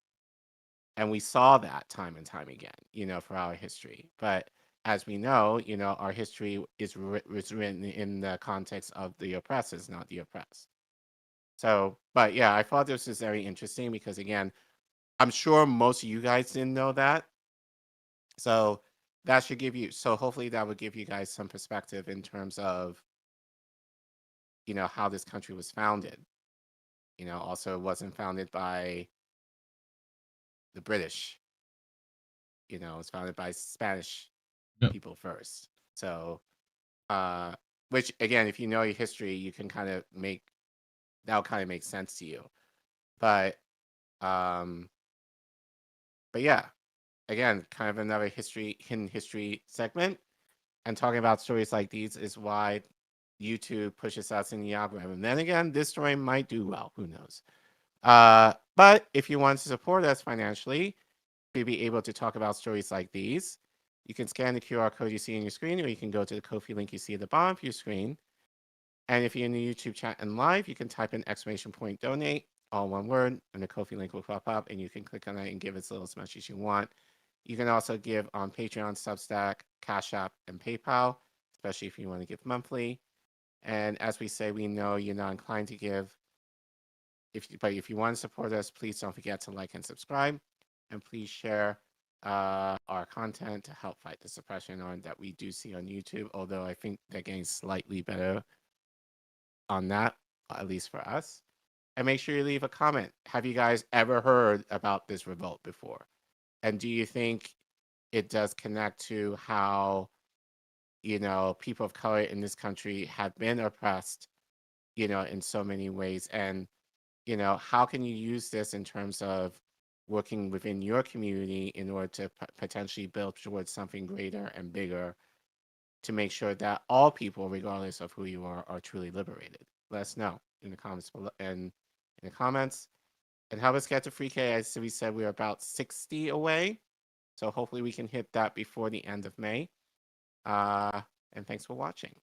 And we saw that time and time again, for our history. But as we know, our history is written in the context of the oppressors, not the oppressed. So, but yeah, I thought this was very interesting because, again, I'm sure most of you guys didn't know that. So that should give you, so hopefully that would give you guys some perspective in terms of, how this country was founded. Also it wasn't founded by the British. It was founded by Spanish Yep. people first. So, which again, if you know your history, you can kind of that'll kind of make sense to you. But yeah, again, kind of another hidden history segment. And talking about stories like these is why YouTube pushes us in the algorithm. Then again, this story might do well. Who knows? But if you want to support us financially, to be able to talk about stories like these, you can scan the QR code you see on your screen, or you can go to the Ko-fi link you see at the bottom of your screen. And if you're in the YouTube chat and live, you can type in ! donate, all one word, and the Ko-fi link will pop up, and you can click on it and give us as much as you want. You can also give on Patreon, Substack, Cash App, and PayPal, especially if you want to give monthly. And as we say, we know you're not inclined to give. But if you want to support us, please don't forget to like and subscribe. And please share our content to help fight the suppression that we do see on YouTube, although I think they're getting slightly better on that, at least for us. And make sure you leave a comment. Have you guys ever heard about this revolt before? And do you think it does connect to how, people of color in this country have been oppressed, in so many ways? And, how can you use this in terms of working within your community in order to potentially build towards something greater and bigger to make sure that all people, regardless of who you are truly liberated? Let us know in the comments below and in the comments. And help us get to free K. As we said, we're about 60 away. So hopefully we can hit that before the end of May. And thanks for watching.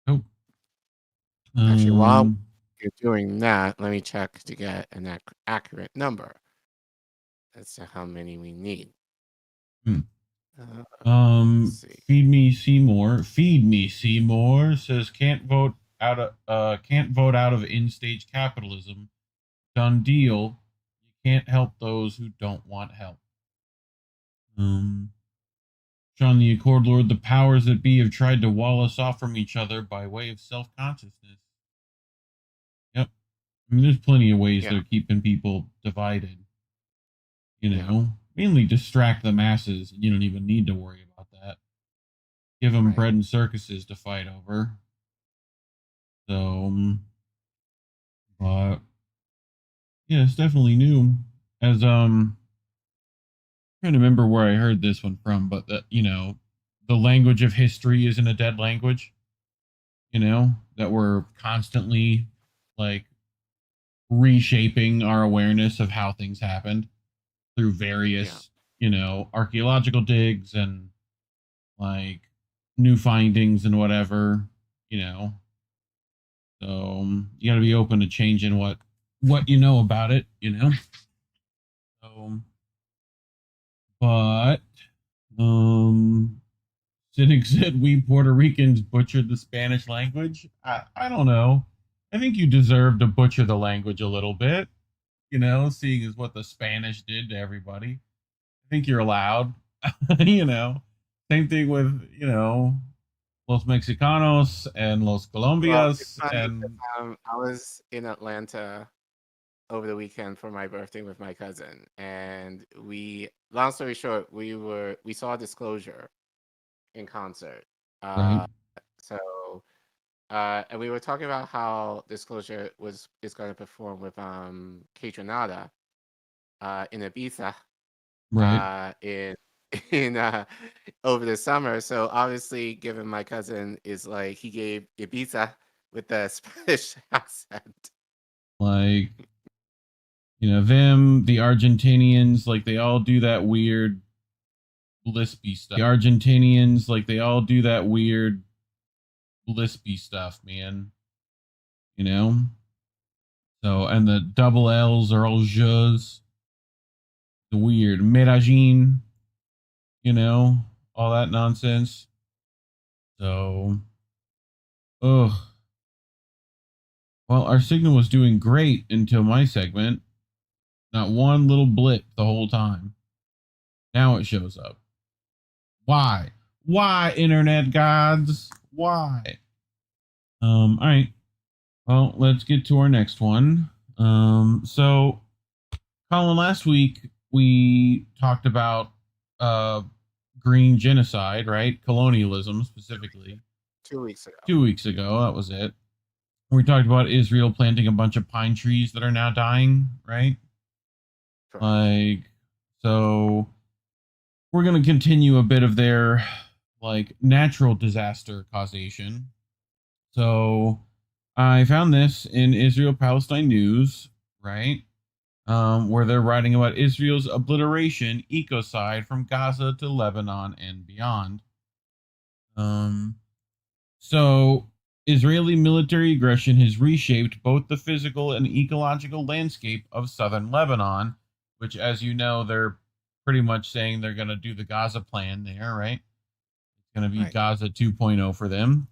Oh. Actually, while you're doing that, let me check to get an accurate number as to how many we need. Feed me Seymour. Feed me Seymour says can't vote out of in-stage capitalism. Done deal. You can't help those who don't want help. Sean the Accord Lord, the powers that be have tried to wall us off from each other by way of self-consciousness. Yep. I mean, there's plenty of ways they're keeping people divided. Mainly distract the masses. You don't even need to worry about that. Give them bread and circuses to fight over. So, but yeah, it's definitely new. As I'm trying to remember where I heard this one from, but that the language of history isn't a dead language. That we're constantly reshaping our awareness of how things happened through various archaeological digs and new findings and whatever. So you got to be open to changing what you know about it. So, but Cynic said we Puerto Ricans butchered the Spanish language. I don't know. I think you deserve to butcher the language a little bit, seeing as what the Spanish did to everybody. I think you're allowed, Same thing with, Los Mexicanos and Los Colombias. I was in Atlanta over the weekend for my birthday with my cousin, and long story short, we saw Disclosure in concert. Right. So and we were talking about how Disclosure is going to perform with Kaytranada in Ibiza, right, in over the summer. So obviously, given my cousin is he gave Ibiza with the Spanish accent. them, the Argentinians, they all do that weird lispy stuff. The Argentinians, they all do that weird lispy stuff, man. So, and the double L's are all jeux. The weird Medellin, all that nonsense. So, Well, our signal was doing great until my segment. Not one little blip the whole time. Now it shows up. Why? Why, internet gods? Why? All right. Well, let's get to our next one. So, Collin, last week we talked about green genocide, right? Colonialism specifically. 2 weeks ago. 2 weeks ago, that was it. We talked about Israel planting a bunch of pine trees that are now dying, right? Correct. Like, so we're going to continue a bit of their like natural disaster causation. So I found this in Israel-Palestine news, right? Where they're writing about Israel's obliteration ecocide from Gaza to Lebanon and beyond. So Israeli military aggression has reshaped both the physical and ecological landscape of southern Lebanon, which, as you know, they're pretty much saying they're going to do the Gaza plan there, right? It's going to be Gaza 2.0 for them.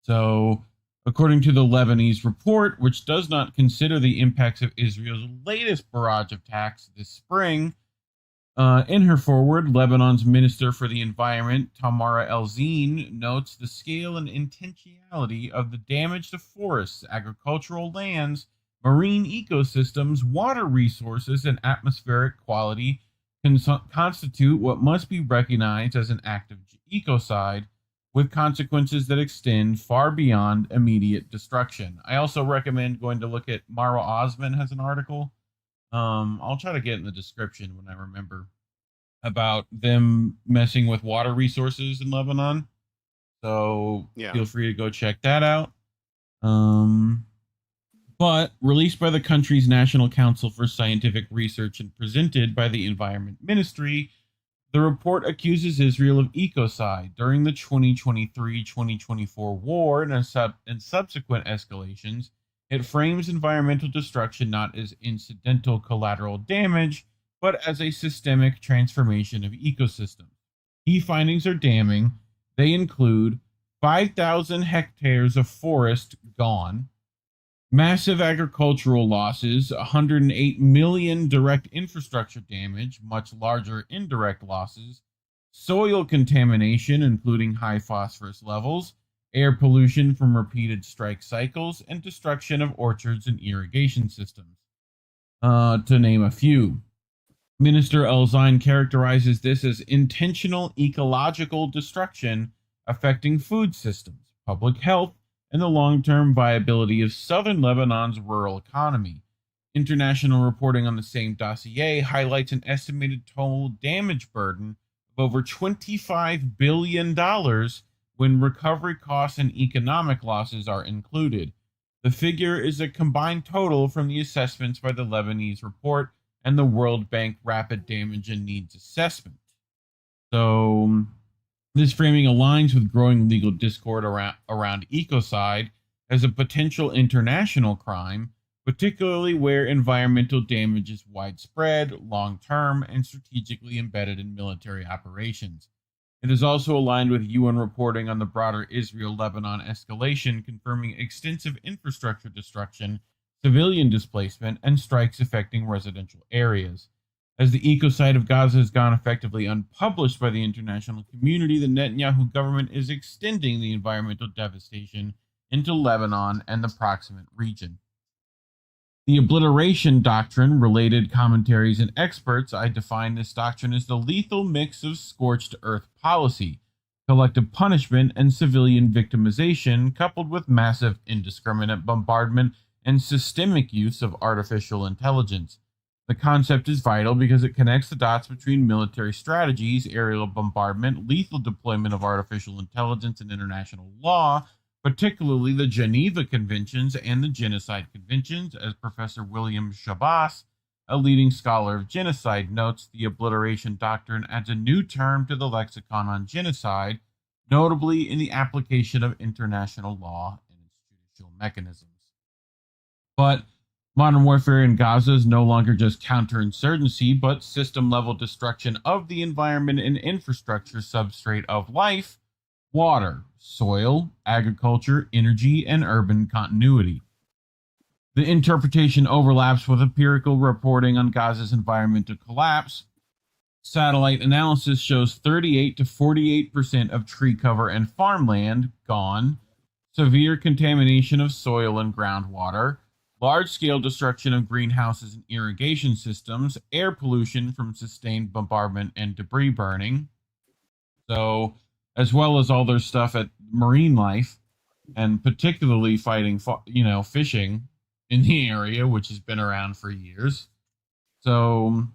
So, according to the Lebanese report, which does not consider the impacts of Israel's latest barrage of attacks this spring, in her foreword, Lebanon's Minister for the Environment, Tamara El-Zine, notes the scale and intentionality of the damage to forests, agricultural lands, marine ecosystems, water resources, and atmospheric quality constitute what must be recognized as an act of ecocide, with consequences that extend far beyond immediate destruction. I also recommend going to look at Marwa Osman has an article. I'll try to get in the description when I remember, about them messing with water resources in Lebanon. So feel free to go check that out. But released by the country's National Council for Scientific Research and presented by the Environment Ministry, the report accuses Israel of ecocide during the 2023-2024 war and subsequent escalations. It frames environmental destruction not as incidental collateral damage, but as a systemic transformation of ecosystems. Key findings are damning. They include 5,000 hectares of forest gone, massive agricultural losses, 108 million direct infrastructure damage, much larger indirect losses, soil contamination, including high phosphorus levels, air pollution from repeated strike cycles, and destruction of orchards and irrigation systems, to name a few. Minister El-Zine characterizes this as intentional ecological destruction affecting food systems, public health, and the long-term viability of southern Lebanon's rural economy. International reporting on the same dossier highlights an estimated total damage burden of over $25 billion when recovery costs and economic losses are included. The figure is a combined total from the assessments by the Lebanese report and the World Bank Rapid Damage and Needs Assessment. So, this framing aligns with growing legal discord around ecocide as a potential international crime, particularly where environmental damage is widespread, long-term, and strategically embedded in military operations. It is also aligned with UN reporting on the broader Israel-Lebanon escalation, confirming extensive infrastructure destruction, civilian displacement, and strikes affecting residential areas. As the ecocide of Gaza has gone effectively unpublished by the international community, the Netanyahu government is extending the environmental devastation into Lebanon and the proximate region. The obliteration doctrine, related commentaries, and experts, I define this doctrine as the lethal mix of scorched earth policy, collective punishment, and civilian victimization, coupled with massive indiscriminate bombardment and systemic use of artificial intelligence. The concept is vital because it connects the dots between military strategies, aerial bombardment, lethal deployment of artificial intelligence, and international law, particularly the Geneva Conventions and the Genocide Conventions. As Professor William Shabas, a leading scholar of genocide, notes, the obliteration doctrine adds a new term to the lexicon on genocide, notably in the application of international law and its judicial mechanisms. But modern warfare in Gaza is no longer just counterinsurgency, but system-level destruction of the environment and infrastructure substrate of life, water, soil, agriculture, energy, and urban continuity. The interpretation overlaps with empirical reporting on Gaza's environmental collapse. Satellite analysis shows 38 to 48% of tree cover and farmland gone, severe contamination of soil and groundwater, large-scale destruction of greenhouses and irrigation systems, air pollution from sustained bombardment and debris burning. So, as well as all their stuff at marine life, and particularly fighting, fishing in the area, which has been around for years. So,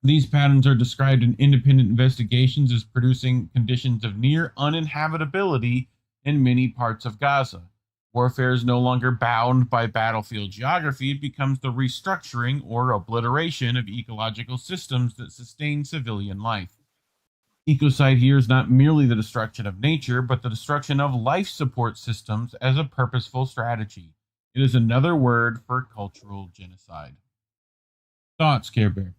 these patterns are described in independent investigations as producing conditions of near uninhabitability in many parts of Gaza. Warfare is no longer bound by battlefield geography. It becomes the restructuring or obliteration of ecological systems that sustain civilian life. Ecocide here is not merely the destruction of nature, but the destruction of life support systems as a purposeful strategy. It is another word for cultural genocide. Thoughts, Care Bear?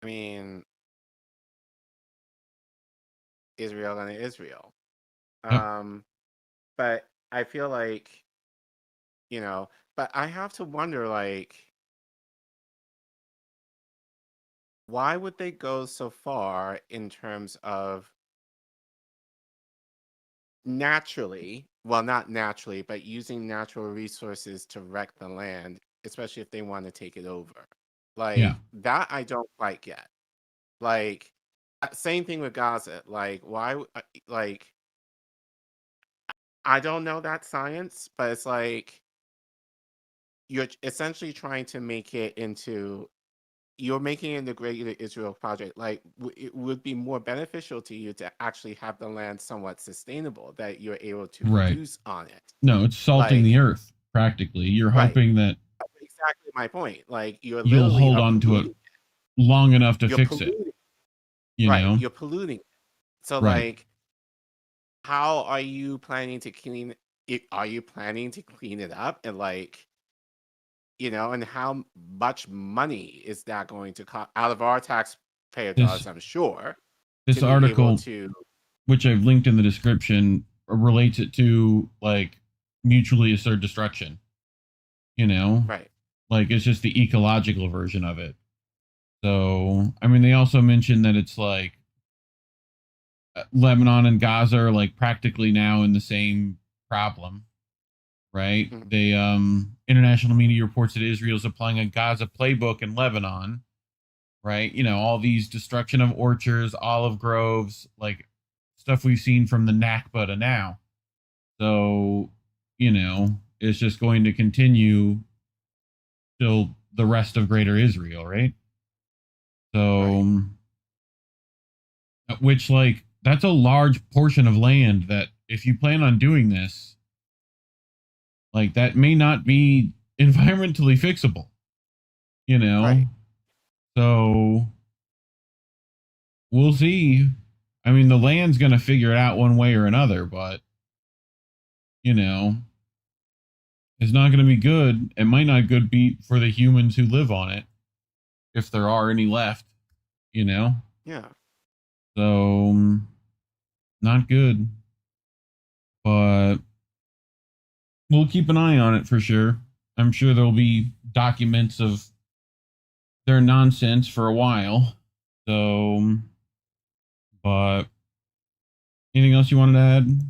I mean, Israel and Israel. Yep. But I feel like, but I have to wonder, like, why would they go so far in terms of naturally, well, not naturally, but using natural resources to wreck the land, especially if they want to take it over? Like, Yeah. that I don't quite get. Like, same thing with Gaza. Like, why, like, I don't know that science, but it's like you're essentially trying to make it into, you're making it the Greater Israel Project. Like, it would be more beneficial to you to actually have the land somewhat sustainable, that you're able to produce on it. No, it's salting Like, the earth, practically. You're Right. hoping that That's exactly my point. Like, you'll you'll hold on to it polluting long enough to You're fix it. polluting. You Right. know? You're polluting it. So, Right. like, how are you planning to clean it? Are you planning to clean it up? And, like, and how much money is that going to cost out of our taxpayer dollars, I'm sure, This to be article, able to, which I've linked in the description, relates it to, like, mutually assured destruction. right. Like, it's just the ecological version of it. So, I mean, they also mentioned that it's like Lebanon and Gaza are like practically now in the same problem, right? Mhm. They international media reports that Israel is applying a Gaza playbook in Lebanon, right? All these destruction of orchards, olive groves, like stuff we've seen from the Nakba to now. So, it's just going to continue till the rest of Greater Israel, right? So, which, like, that's a large portion of land that if you plan on doing this, like, that may not be environmentally fixable, Right. So, we'll see. I mean, the land's going to figure it out one way or another, but, it's not going to be good. It might not be for the humans who live on it, if there are any left, Yeah. So, not good. But we'll keep an eye on it for sure. I'm sure there'll be documents of their nonsense for a while. So, but anything else you wanted to add?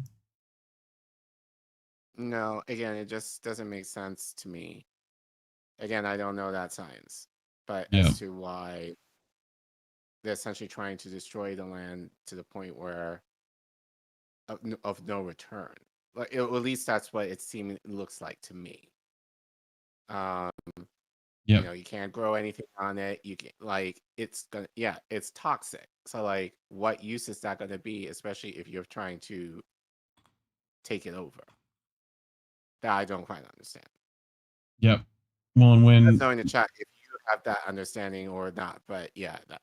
No, again, it just doesn't make sense to me. Again, I don't know that science, but Yeah. as to why they're essentially trying to destroy the land to the point where of no return. Like, at least that's what it looks like to me. You can't grow anything on it. You can, like, it's toxic. So, like, what use is that going to be, especially if you're trying to take it over? That I don't quite understand. Yep. Well, and when Let us know in the chat if you have that understanding or not. But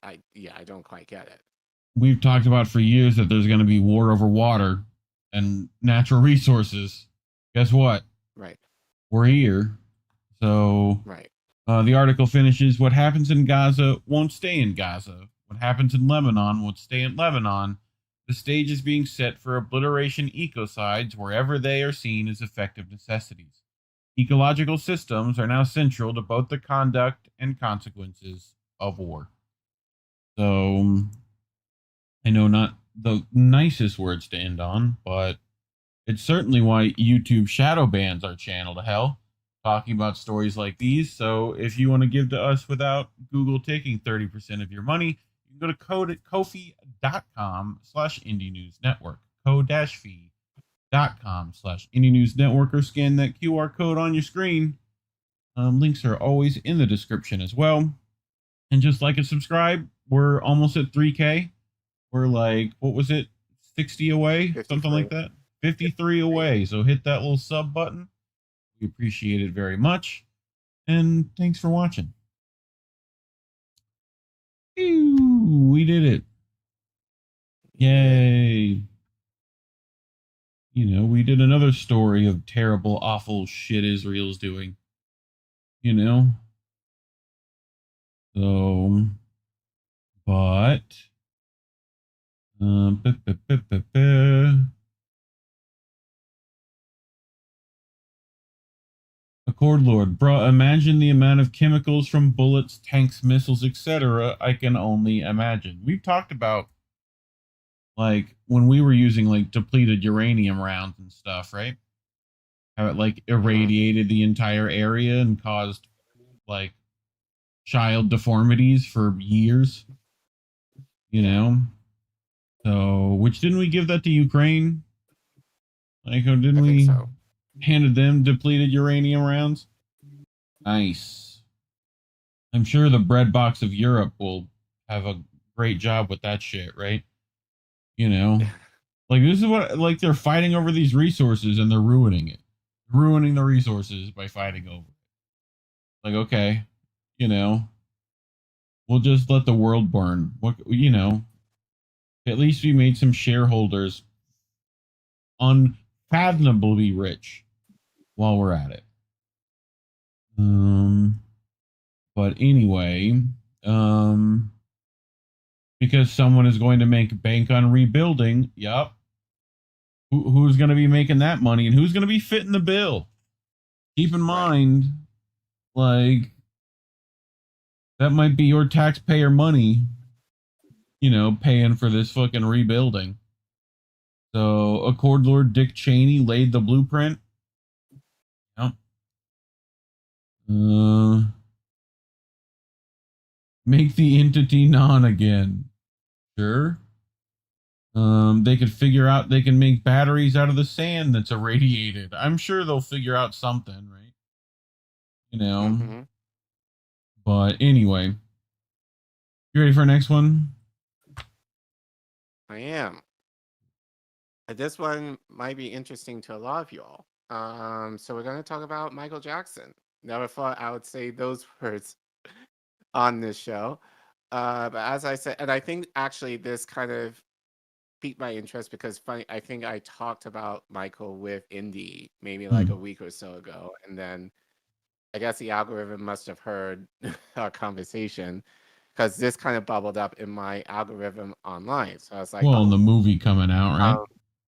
I don't quite get it. We've talked about for years that there's going to be war over water and natural resources. Guess what? Right. We're here. So, right. The article finishes, what happens in Gaza won't stay in Gaza. What happens in Lebanon won't stay in Lebanon. the stage is being set for obliteration ecocides wherever they are seen as effective necessities. Ecological systems are now central to both the conduct and consequences of war. So, I know not the nicest words to end on, but it's certainly why YouTube shadow bans our channel to hell, talking about stories like these. So if you want to give to us without Google taking 30% of your money, you can go to ko-fi.com/Indie News Network, ko-fi.com/Indie News Network, or scan that QR code on your screen. Links are always in the description as well. And just like and subscribe. We're almost at 3K. We're like, what was it? 60 away? 53. Something like that. 53 away. So hit that little sub button. We appreciate it very much. And thanks for watching. Ew, we did it. Yay. You know, we did another story of terrible, awful shit Israel's doing. You know? So, but... Accord Lord, bro, imagine the amount of chemicals from bullets, tanks, missiles, etc. I can only imagine. We've talked about, like, when we were using, like, depleted uranium rounds and stuff, right? How it, like, irradiated the entire area and caused, like, child deformities for years. You know? So, which didn't we give that to Ukraine? Like, or didn't we so. handed them depleted uranium rounds? Nice. I'm sure the bread box of Europe will have a great job with that shit, right? You know, like this is what, like they're fighting over these resources and they're ruining it, ruining the resources by fighting over it. Like, okay, you know, we'll just let the world burn. What, you know, at least we made some shareholders unfathomably rich while we're at it. But anyway, because someone is going to make bank on rebuilding. Yup. Who's going to be making that money and who's going to be fitting the bill? Keep in mind, like, that might be your taxpayer money, you know, paying for this fucking rebuilding. So, Accord Lord Dick Cheney laid the blueprint. Yep. Make the entity non again. Sure. They could figure out, they can make batteries out of the sand that's irradiated. I'm sure they'll figure out something, right? You know. But anyway, you ready for the next one? I am. This one might be interesting to a lot of y'all. So we're going to talk about Michael Jackson. Never thought I would say those words on this show. But as I said, and I think actually this kind of piqued my interest because funny, I think I talked about Michael with Indy maybe like a week or so ago. And then I guess the algorithm must have heard our conversation because this kind of bubbled up in my algorithm online. So I was like, well, the movie coming out, right?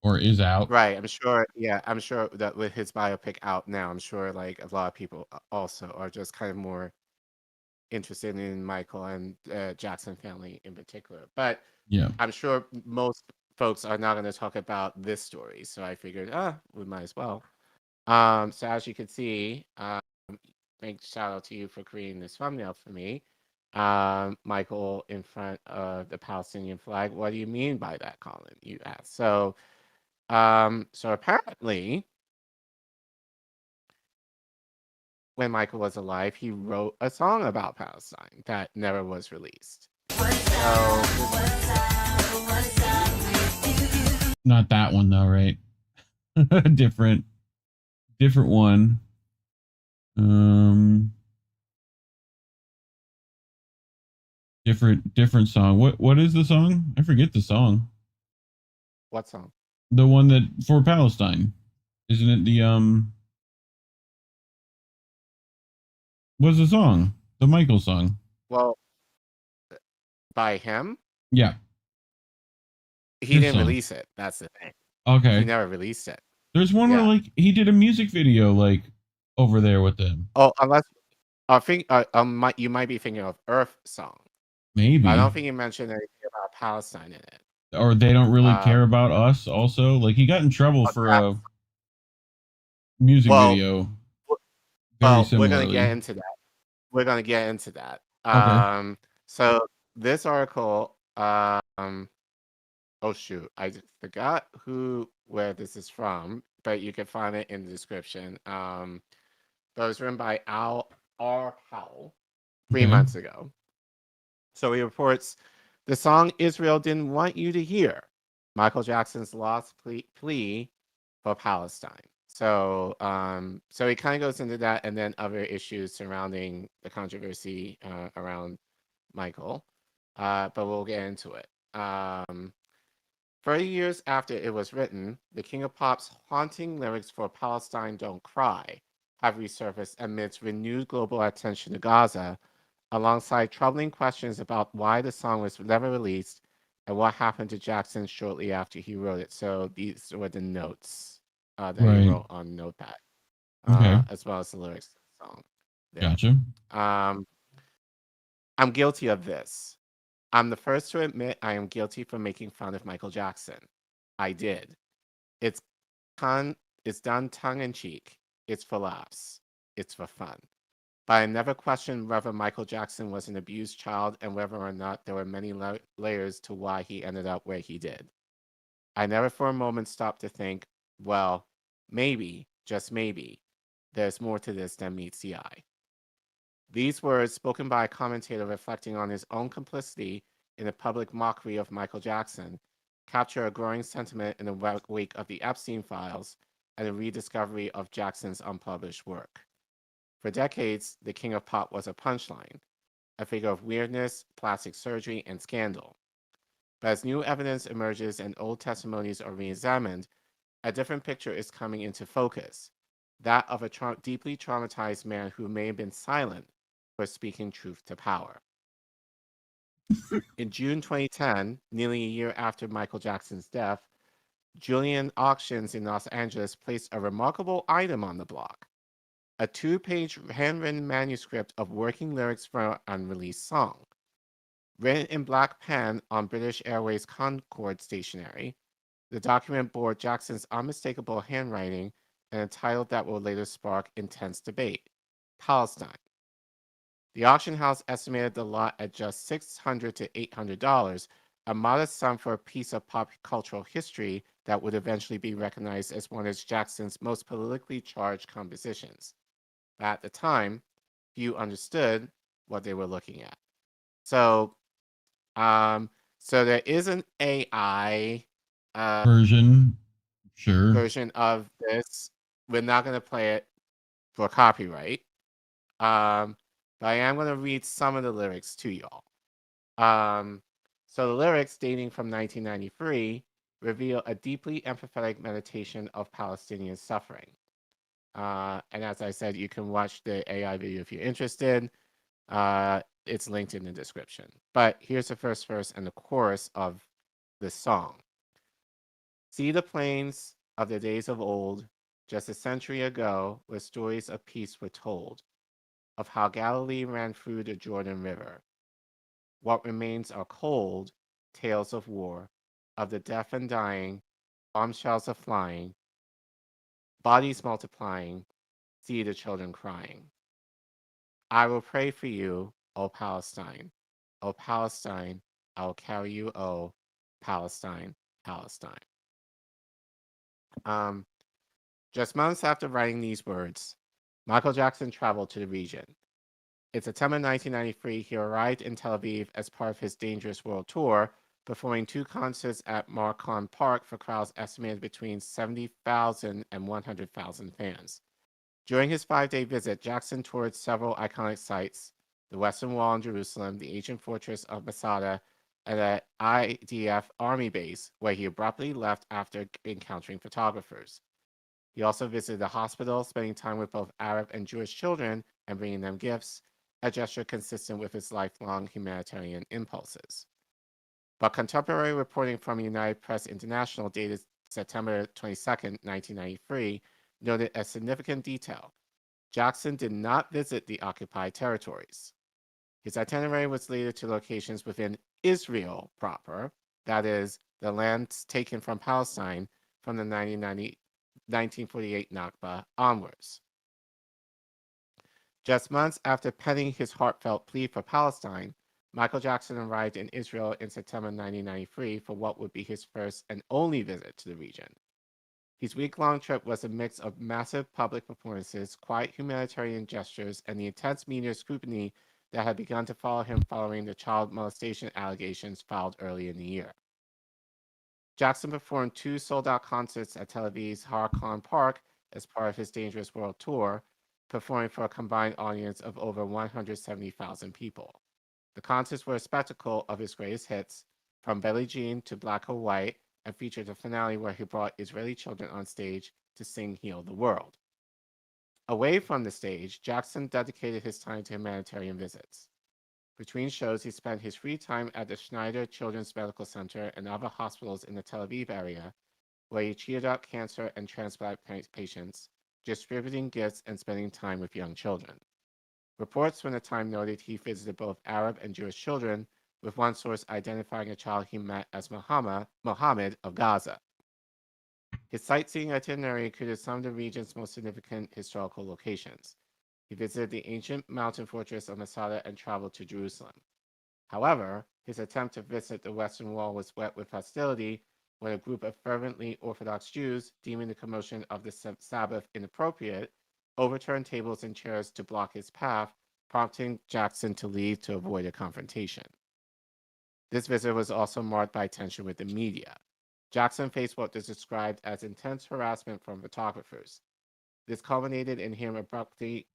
Or is out. Right. I'm sure. Yeah. I'm sure that with his biopic out now, I'm sure like a lot of people also are just kind of more interested in Michael and Jackson family in particular. But yeah, I'm sure most folks are not going to talk about this story. So I figured, we might as well. So as you can see, big shout out to you for creating this thumbnail for me. Michael in front of the Palestinian flag. What do you mean by that, Collin? You asked. So apparently, when Michael was alive, he wrote a song about Palestine that never was released. Not that one though, right? different one. Different song. What is the song? I forget the song. What song? The one that for Palestine. Isn't it the what's the song? The Michael song. Well, by him? Yeah. He His didn't song. release it. That's the thing. He Okay. never released it. There's one where Yeah. like he did a music video like over there with them. Oh, unless I think you might be thinking of Earth Song, but I Maybe. don't think he mentioned anything about Palestine in it. Or they don't really care about us also. Like he got in trouble for a music Well, video. well, Very we're similarly. gonna get into that. We're gonna get into that. Okay. So this article, oh shoot, I forgot where this is from, but you can find it in the description. But it was written by Al R. Howell 3 Okay. months ago. So he reports the song Israel Didn't Want You to Hear, Michael Jackson's lost plea for Palestine. So so he kind of goes into that and then other issues surrounding the controversy around Michael. But we'll get into it. 30 years after it was written, the King of Pop's haunting lyrics for Palestine Don't Cry have resurfaced amidst renewed global attention to Gaza, alongside troubling questions about why the song was never released and what happened to Jackson shortly after he wrote it. So these were the notes that he wrote on Notepad, as well as the lyrics to the song. There. Gotcha. I'm guilty of this. I'm the first to admit I am guilty for making fun of Michael Jackson. I did. It's done tongue in cheek. It's for laughs. It's for fun. But I never questioned whether Michael Jackson was an abused child and whether or not there were many layers to why he ended up where he did. I never for a moment stopped to think, well, maybe, just maybe, there's more to this than meets the eye. These words, spoken by a commentator reflecting on his own complicity in the public mockery of Michael Jackson, capture a growing sentiment in the wake of the Epstein files and the rediscovery of Jackson's unpublished work. For decades, the King of Pop was a punchline, a figure of weirdness, plastic surgery, and scandal. But as new evidence emerges and old testimonies are re-examined, a different picture is coming into focus, that of a deeply traumatized man who may have been silent for speaking truth to power. In June 2010, nearly a year after Michael Jackson's death, Julian Auctions in Los Angeles placed a remarkable item on the block, a 2-page handwritten manuscript of working lyrics for an unreleased song. Written in black pen on British Airways Concorde stationery, the document bore Jackson's unmistakable handwriting and a title that will later spark intense debate: Palestine. The auction house estimated the lot at just $600 to $800, a modest sum for a piece of pop cultural history that would eventually be recognized as one of Jackson's most politically charged compositions. But at the time, few understood what they were looking at. So, so there is an AI version of this. We're not going to play it for copyright. But I am going to read some of the lyrics to y'all. So the lyrics, dating from 1993, reveal a deeply empathetic meditation of Palestinian suffering. And as I said, you can watch the AI video if you're interested. It's linked in the description. But here's the first verse and the chorus of this song. See the plains of the days of old, just a century ago, where stories of peace were told, of how Galilee ran through the Jordan River. What remains are cold tales of war, of the deaf and dying, bombshells are flying, bodies multiplying, see the children crying. I will pray for you, O Palestine. O Palestine, I will carry you, O Palestine, Palestine. Just months after writing these words, Michael Jackson traveled to the region. In September 1993, he arrived in Tel Aviv as part of his Dangerous World Tour, performing 2 concerts at Marcon Park for crowds estimated between 70,000 and 100,000 fans. During his 5-day visit, Jackson toured several iconic sites: the Western Wall in Jerusalem, the ancient fortress of Masada, and the IDF Army base, where he abruptly left after encountering photographers. He also visited the hospital, spending time with both Arab and Jewish children and bringing them gifts, a gesture consistent with his lifelong humanitarian impulses. But contemporary reporting from United Press International dated September 22nd, 1993, noted a significant detail. Jackson did not visit the occupied territories. His itinerary was limited to locations within Israel proper, that is, the lands taken from Palestine from the 1948 Nakba onwards. Just months after penning his heartfelt plea for Palestine, Michael Jackson arrived in Israel in September 1993 for what would be his first and only visit to the region. His week-long trip was a mix of massive public performances, quiet humanitarian gestures, and the intense media scrutiny that had begun to follow him following the child molestation allegations filed early in the year. Jackson performed 2 sold-out concerts at Tel Aviv's Har-Kon Park as part of his Dangerous World Tour, performing for a combined audience of over 170,000 people. The concerts were a spectacle of his greatest hits, from Billie Jean to Black or White, and featured a finale where he brought Israeli children on stage to sing Heal the World. Away from the stage, Jackson dedicated his time to humanitarian visits. Between shows, he spent his free time at the Schneider Children's Medical Center and other hospitals in the Tel Aviv area, where he cheered up cancer and transplant patients, distributing gifts and spending time with young children. Reports from the time noted he visited both Arab and Jewish children, with one source identifying a child he met as Muhammad of Gaza. His sightseeing itinerary included some of the region's most significant historical locations. He visited the ancient mountain fortress of Masada and traveled to Jerusalem. However, his attempt to visit the Western Wall was wet with hostility when a group of fervently Orthodox Jews, deeming the commotion of the Sabbath inappropriate, overturned tables and chairs to block his path, prompting Jackson to leave to avoid a confrontation. This visit was also marked by tension with the media. Jackson faced what was described as intense harassment from photographers. This culminated in him abruptly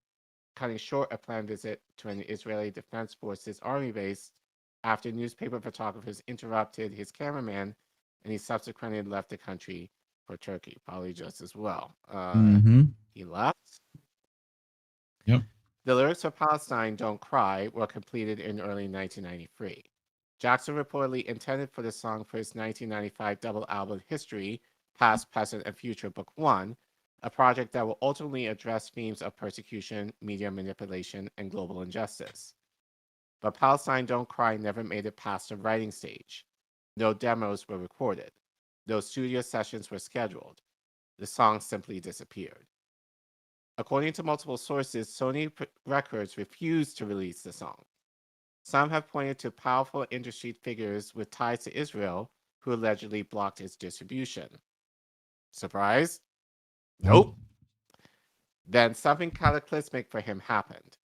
cutting short a planned visit to an Israeli Defense Forces army base after newspaper photographers interrupted his cameraman, and he subsequently left the country for Turkey, probably just as well. He left. Yep. The lyrics for Palestine Don't Cry were completed in early 1993. Jackson reportedly intended for the song for his 1995 double album History, Past, Present, and Future Book 1, a project that will ultimately address themes of persecution, media manipulation, and global injustice. But Palestine Don't Cry never made it past the writing stage. No demos were recorded. No studio sessions were scheduled. The song simply disappeared. According to multiple sources, Sony Records refused to release the song. Some have pointed to powerful industry figures with ties to Israel who allegedly blocked its distribution. Surprise? Nope. Then something cataclysmic for him happened.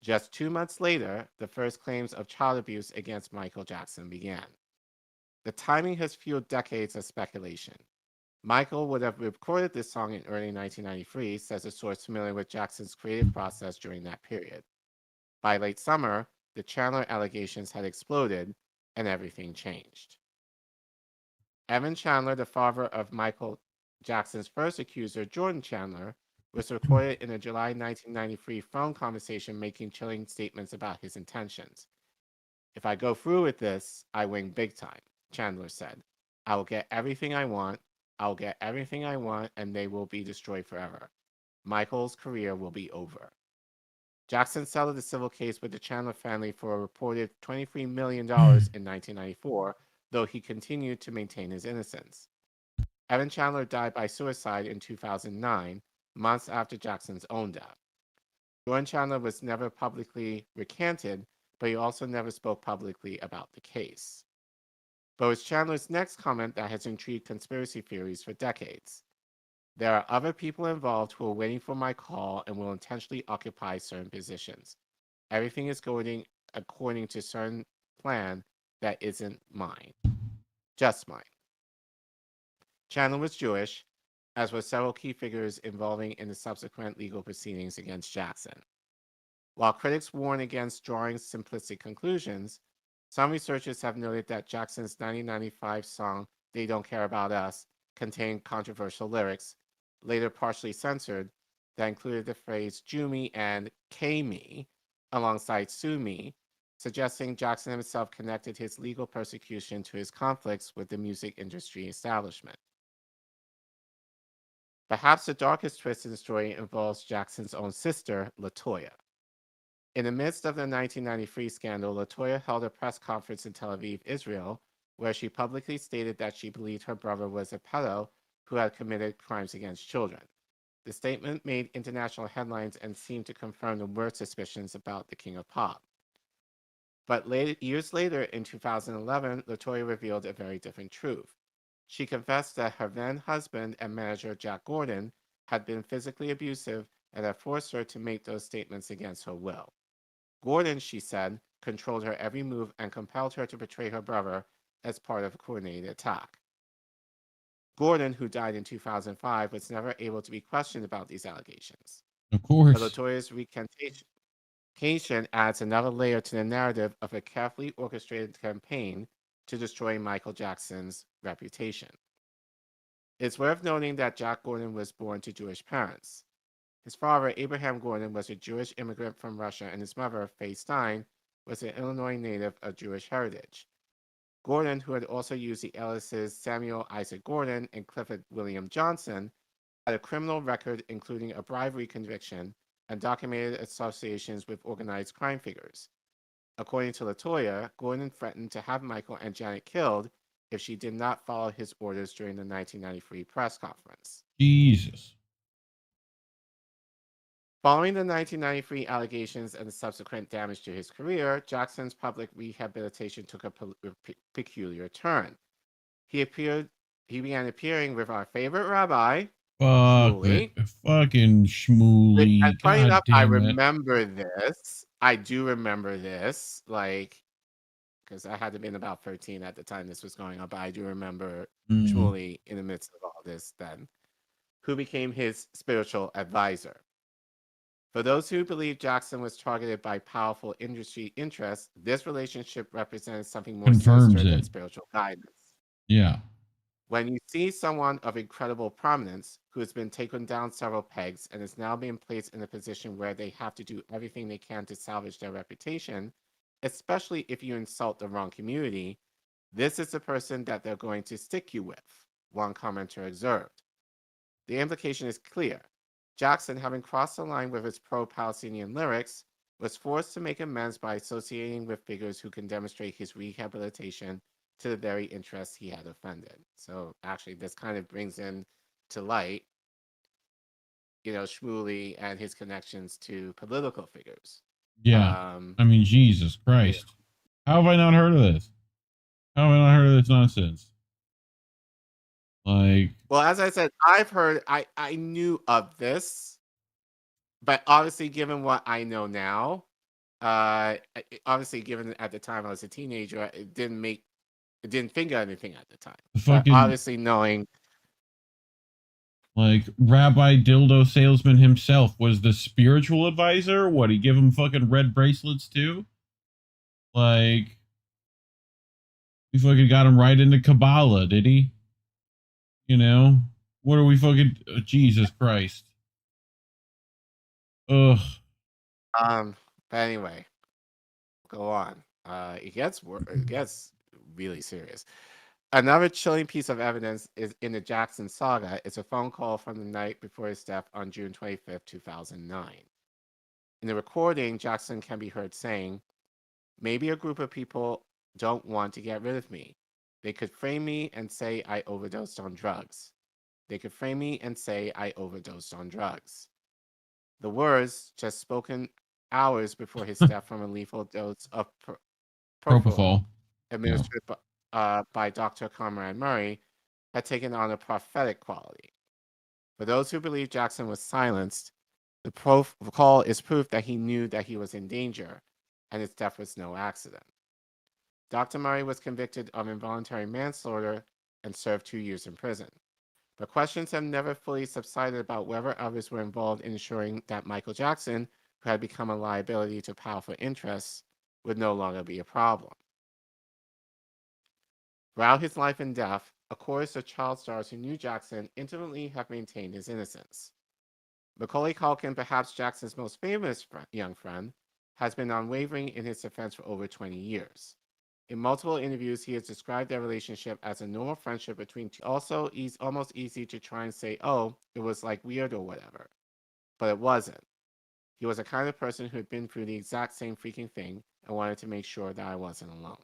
Just 2 months later, the first claims of child abuse against Michael Jackson began. The timing has fueled decades of speculation. Michael would have recorded this song in early 1993, says a source familiar with Jackson's creative process during that period. By late summer, the Chandler allegations had exploded, and everything changed. Evan Chandler, the father of Michael Jackson's first accuser, Jordan Chandler, was recorded in a July 1993 phone conversation making chilling statements about his intentions. "If I go through with this, I win big time," Chandler said. "I will get everything I want. I'll get everything I want, and they will be destroyed forever. Michael's career will be over." Jackson settled the civil case with the Chandler family for a reported $23 million in 1994, though he continued to maintain his innocence. Evan Chandler died by suicide in 2009, months after Jackson's own death. Jordan Chandler was never publicly recanted, but he also never spoke publicly about the case. But it was Chandler's next comment that has intrigued conspiracy theories for decades. "There are other people involved who are waiting for my call and will intentionally occupy certain positions. Everything is going according to a certain plan that isn't mine. Just mine." Chandler was Jewish, as were several key figures involving in the subsequent legal proceedings against Jackson. While critics warn against drawing simplistic conclusions, some researchers have noted that Jackson's 1995 song They Don't Care About Us contained controversial lyrics, later partially censored, that included the phrase "Jew me" and "K me" alongside "Sue me," suggesting Jackson himself connected his legal persecution to his conflicts with the music industry establishment. Perhaps the darkest twist in the story involves Jackson's own sister, LaToya. In the midst of the 1993 scandal, LaToya held a press conference in Tel Aviv, Israel, where she publicly stated that she believed her brother was a pedo who had committed crimes against children. The statement made international headlines and seemed to confirm the worst suspicions about the King of Pop. But years later, in 2011, LaToya revealed a very different truth. She confessed that her then husband and manager, Jack Gordon, had been physically abusive and had forced her to make those statements against her will. Gordon, she said, controlled her every move and compelled her to betray her brother as part of a coordinated attack. Gordon, who died in 2005, was never able to be questioned about these allegations. Of course. But LaToya's recantation adds another layer to the narrative of a carefully orchestrated campaign to destroy Michael Jackson's reputation. It's worth noting that Jack Gordon was born to Jewish parents. His father, Abraham Gordon, was a Jewish immigrant from Russia, and his mother, Faye Stein, was an Illinois native of Jewish heritage. Gordon, who had also used the aliases Samuel Isaac Gordon and Clifford William Johnson, had a criminal record including a bribery conviction and documented associations with organized crime figures. According to LaToya, Gordon threatened to have Michael and Janet killed if she did not follow his orders during the 1993 press conference. Jesus. Following the 1993 allegations and the subsequent damage to his career, Jackson's public rehabilitation took a peculiar turn. He began appearing with our favorite rabbi, Fucking Shmuley. And funny enough, I damn it. remember this. I do remember this, like, because I had to been about 13 at the time this was going on, but I do remember Shmuley in the midst of all this then, who became his spiritual advisor. For those who believe Jackson was targeted by powerful industry interests, this relationship represented something more sinister than spiritual guidance. Yeah. When you see someone of incredible prominence who has been taken down several pegs and is now being placed in a position where they have to do everything they can to salvage their reputation, especially if you insult the wrong community, this is the person that they're going to stick you with, one commenter observed. The implication is clear. Jackson, having crossed the line with his pro-Palestinian lyrics, was forced to make amends by associating with figures who can demonstrate his rehabilitation to the very interests he had offended. So actually, this kind of brings in to light, Shmuley and his connections to political figures. Yeah. I mean, Jesus Christ. Yeah. How have I not heard of this? How have I not heard of this nonsense? Like, well, as I said, I've heard, I knew of this, but obviously, given what I know now, obviously, given at the time I was a teenager, it didn't think of anything at the time. Fucking, obviously, knowing, like, Rabbi Dildo Salesman himself was the spiritual advisor. What, he give him fucking red bracelets too? Like, he fucking got him right into Kabbalah, did he? What are we fucking... Jesus Christ. Ugh. But anyway, go on. It gets really serious. Another chilling piece of evidence is in the Jackson saga. It's a phone call from the night before his death on June 25th, 2009. In the recording, Jackson can be heard saying, "Maybe a group of people don't want to get rid of me. They could frame me and say I overdosed on drugs. They could frame me and say I overdosed on drugs." The words, just spoken hours before his death from a lethal dose of propofol administered by Dr. Conrad Murray, had taken on a prophetic quality. For those who believe Jackson was silenced, the call is proof that he knew that he was in danger, and his death was no accident. Dr. Murray was convicted of involuntary manslaughter and served 2 years in prison. But questions have never fully subsided about whether others were involved in ensuring that Michael Jackson, who had become a liability to powerful interests, would no longer be a problem. Throughout his life and death, a chorus of child stars who knew Jackson intimately have maintained his innocence. Macaulay Culkin, perhaps Jackson's most famous young friend, has been unwavering in his defense for over 20 years. In multiple interviews, he has described their relationship as a normal friendship between two. Also, it's almost easy to try and say, oh, it was like weird or whatever. But it wasn't. He was the kind of person who had been through the exact same freaking thing and wanted to make sure that I wasn't alone.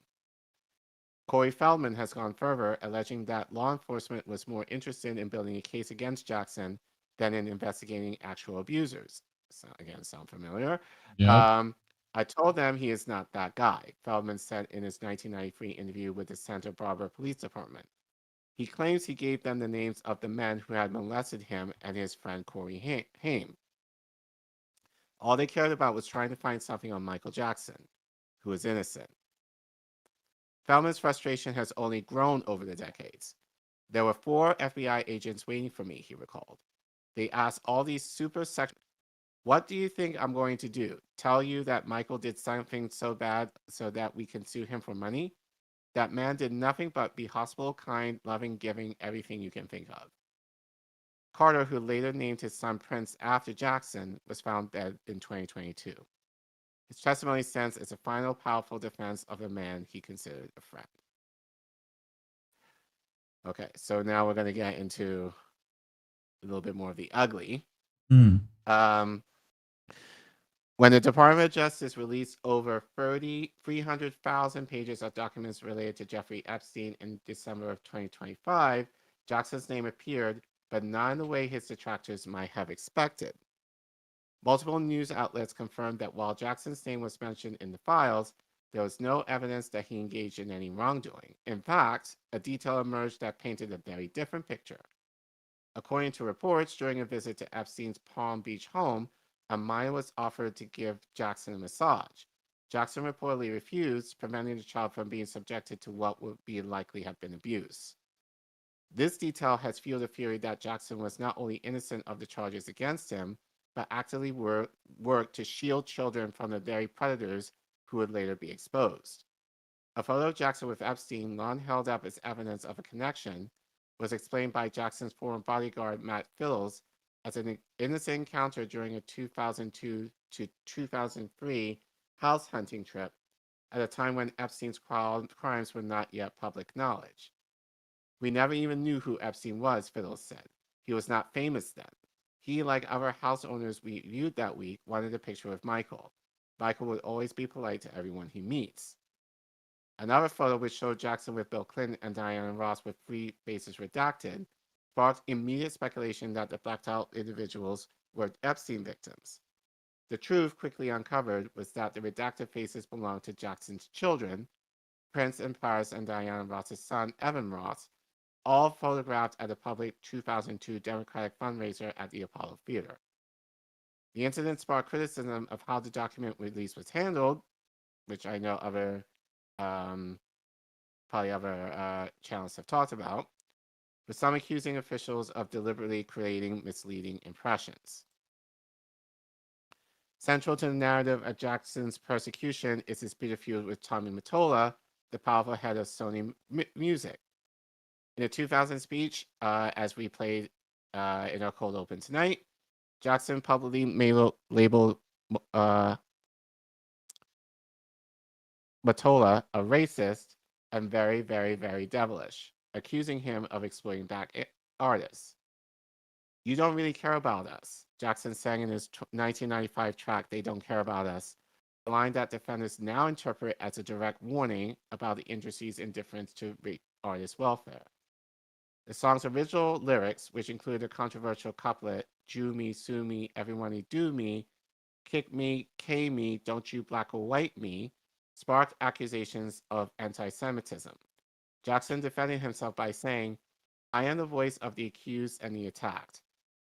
Corey Feldman has gone further, alleging that law enforcement was more interested in building a case against Jackson than in investigating actual abusers. So, again, sound familiar? Yep. I told them he is not that guy, Feldman said in his 1993 interview with the Santa Barbara Police Department. He claims he gave them the names of the men who had molested him and his friend Corey Haim. All they cared about was trying to find something on Michael Jackson, who is innocent. Feldman's frustration has only grown over the decades. There were 4 FBI agents waiting for me, he recalled. They asked all these what do you think I'm going to do? Tell you that Michael did something so bad so that we can sue him for money? That man did nothing but be hospitable, kind, loving, giving, everything you can think of. Carter, who later named his son Prince after Jackson, was found dead in 2022. His testimony stands as a final powerful defense of the man he considered a friend. Okay, so now we're going to get into a little bit more of the ugly. When the Department of Justice released over 300,000 pages of documents related to Jeffrey Epstein in December of 2025, Jackson's name appeared, but not in the way his detractors might have expected. Multiple news outlets confirmed that while Jackson's name was mentioned in the files, there was no evidence that he engaged in any wrongdoing. In fact, a detail emerged that painted a very different picture. According to reports, during a visit to Epstein's Palm Beach home, a minor was offered to give Jackson a massage. Jackson reportedly refused, preventing the child from being subjected to what would be likely have been abuse. This detail has fueled a theory that Jackson was not only innocent of the charges against him, but actively worked to shield children from the very predators who would later be exposed. A photo of Jackson with Epstein, long held up as evidence of a connection, was explained by Jackson's former bodyguard Matt Fiddles as an innocent encounter during a 2002 to 2003 house hunting trip at a time when Epstein's crimes were not yet public knowledge. We never even knew who Epstein was, Fiddles said. He was not famous then. He, like other house owners we viewed that week, wanted a picture with Michael. Michael would always be polite to everyone he meets. Another photo which showed Jackson with Bill Clinton and Diana Ross with 3 faces redacted sparked immediate speculation that the blacked out individuals were Epstein victims. The truth quickly uncovered was that the redacted faces belonged to Jackson's children, Prince and Paris and Diana Ross's son, Evan Ross, all photographed at a public 2002 Democratic fundraiser at the Apollo Theater. The incident sparked criticism of how the document release was handled, which I know other channels have talked about, with some accusing officials of deliberately creating misleading impressions. Central to the narrative of Jackson's persecution is his bitter feud with Tommy Mottola, the powerful head of Sony Music. In a 2000 speech, as we played in our cold open tonight, Jackson publicly labeled Mottola a racist and very, very, very devilish, accusing him of exploiting black artists. You don't really care about us, Jackson sang in his 1995 track, They Don't Care About Us, a line that defenders now interpret as a direct warning about the industry's indifference to artist welfare. The song's original lyrics, which included a controversial couplet, Jew me, sue me, everyone do me, kick me, K me, don't you black or white me, sparked accusations of anti-Semitism. Jackson defended himself by saying, I am the voice of the accused and the attacked.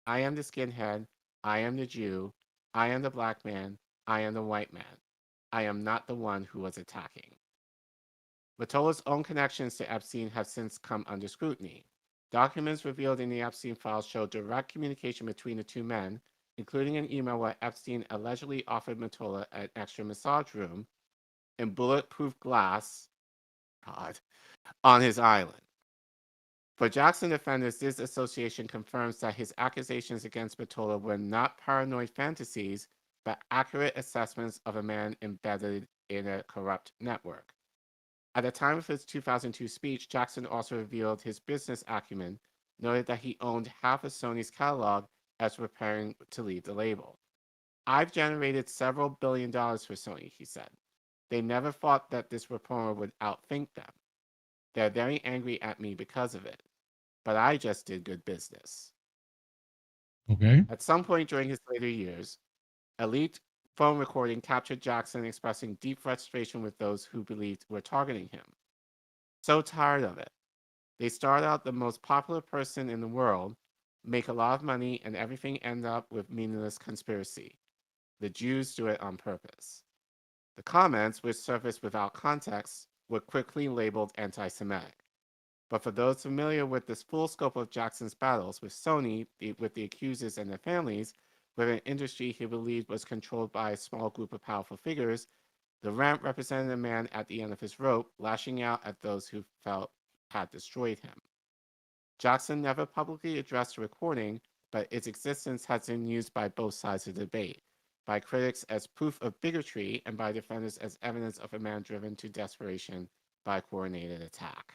I am the skinhead. I am the Jew. I am the black man. I am the white man. I am not the one who was attacking. Mottola's own connections to Epstein have since come under scrutiny. Documents revealed in the Epstein files show direct communication between the two men, including an email where Epstein allegedly offered Mottola an extra massage room in bulletproof glass on his island. For Jackson defenders, this association confirms that his accusations against Mottola were not paranoid fantasies, but accurate assessments of a man embedded in a corrupt network. At the time of his 2002 speech, Jackson also revealed his business acumen, noted that he owned half of Sony's catalog as preparing to leave the label. I've generated several $1 billion for Sony, he said. They never thought that this reformer would outthink them. They're very angry at me because of it, but I just did good business. Okay. At some point during his later years, a leaked phone recording captured Jackson expressing deep frustration with those who believed were targeting him. So tired of it. They start out the most popular person in the world, make a lot of money, and everything ends up with meaningless conspiracy. The Jews do it on purpose. The comments, which surfaced without context, were quickly labeled anti-Semitic. But for those familiar with this full scope of Jackson's battles with Sony, with the accusers and their families, with an industry he believed was controlled by a small group of powerful figures, the rant represented a man at the end of his rope, lashing out at those who felt had destroyed him. Jackson never publicly addressed the recording, but its existence has been used by both sides of the debate, by critics as proof of bigotry and by defenders as evidence of a man driven to desperation by a coordinated attack.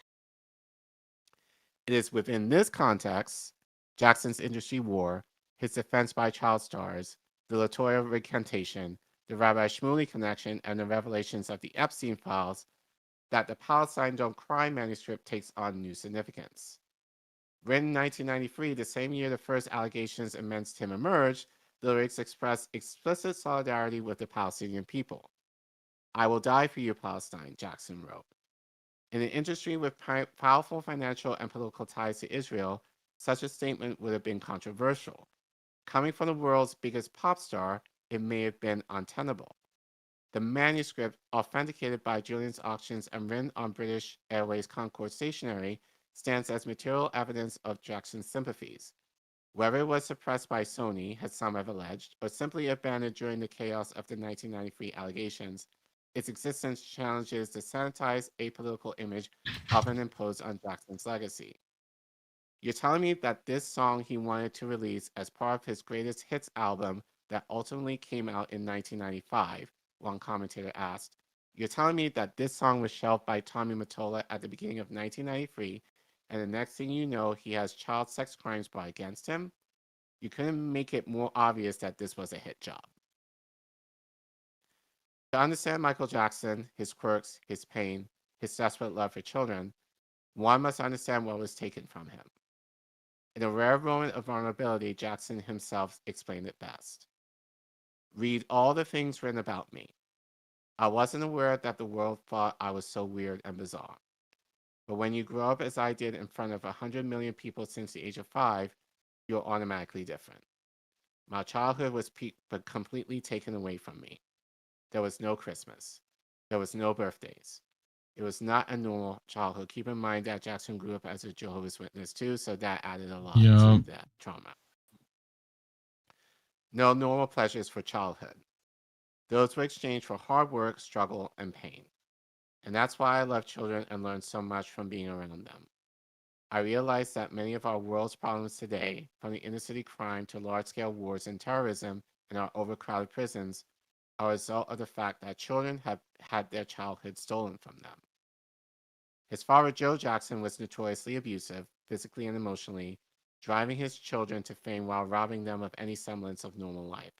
It is within this context, Jackson's industry war, his defense by child stars, the Latoya recantation, the Rabbi Shmuley connection, and the revelations of the Epstein files, that the Palestine Don't Cry manuscript takes on new significance. Written in 1993, the same year the first allegations against him emerged, the lyrics express explicit solidarity with the Palestinian people. I will die for you, Palestine, Jackson wrote. In an industry with powerful financial and political ties to Israel, such a statement would have been controversial. Coming from the world's biggest pop star, it may have been untenable. The manuscript, authenticated by Julian's auctions and written on British Airways Concorde stationery, stands as material evidence of Jackson's sympathies. Whether it was suppressed by Sony, as some have alleged, or simply abandoned during the chaos of the 1993 allegations, its existence challenges the sanitized, apolitical image often imposed on Jackson's legacy. You're telling me that this song he wanted to release as part of his greatest hits album that ultimately came out in 1995, one commentator asked, you're telling me that this song was shelved by Tommy Mottola at the beginning of 1993, and the next thing you know, he has child sex crimes brought against him? You couldn't make it more obvious that this was a hit job. To understand Michael Jackson, his quirks, his pain, his desperate love for children, one must understand what was taken from him. In a rare moment of vulnerability, Jackson himself explained it best. Read all the things written about me. I wasn't aware that the world thought I was so weird and bizarre. But when you grow up as I did in front of 100 million people since the age of 5, you're automatically different. My childhood was completely taken away from me. There was no Christmas. There was no birthdays. It was not a normal childhood. Keep in mind that Jackson grew up as a Jehovah's Witness too, so that added a lot to that trauma. No normal pleasures for childhood. Those were exchanged for hard work, struggle, and pain. And that's why I love children and learn so much from being around them. I realize that many of our world's problems today, from the inner city crime to large-scale wars and terrorism in our overcrowded prisons, are a result of the fact that children have had their childhood stolen from them. His father, Joe Jackson, was notoriously abusive, physically and emotionally, driving his children to fame while robbing them of any semblance of normal life.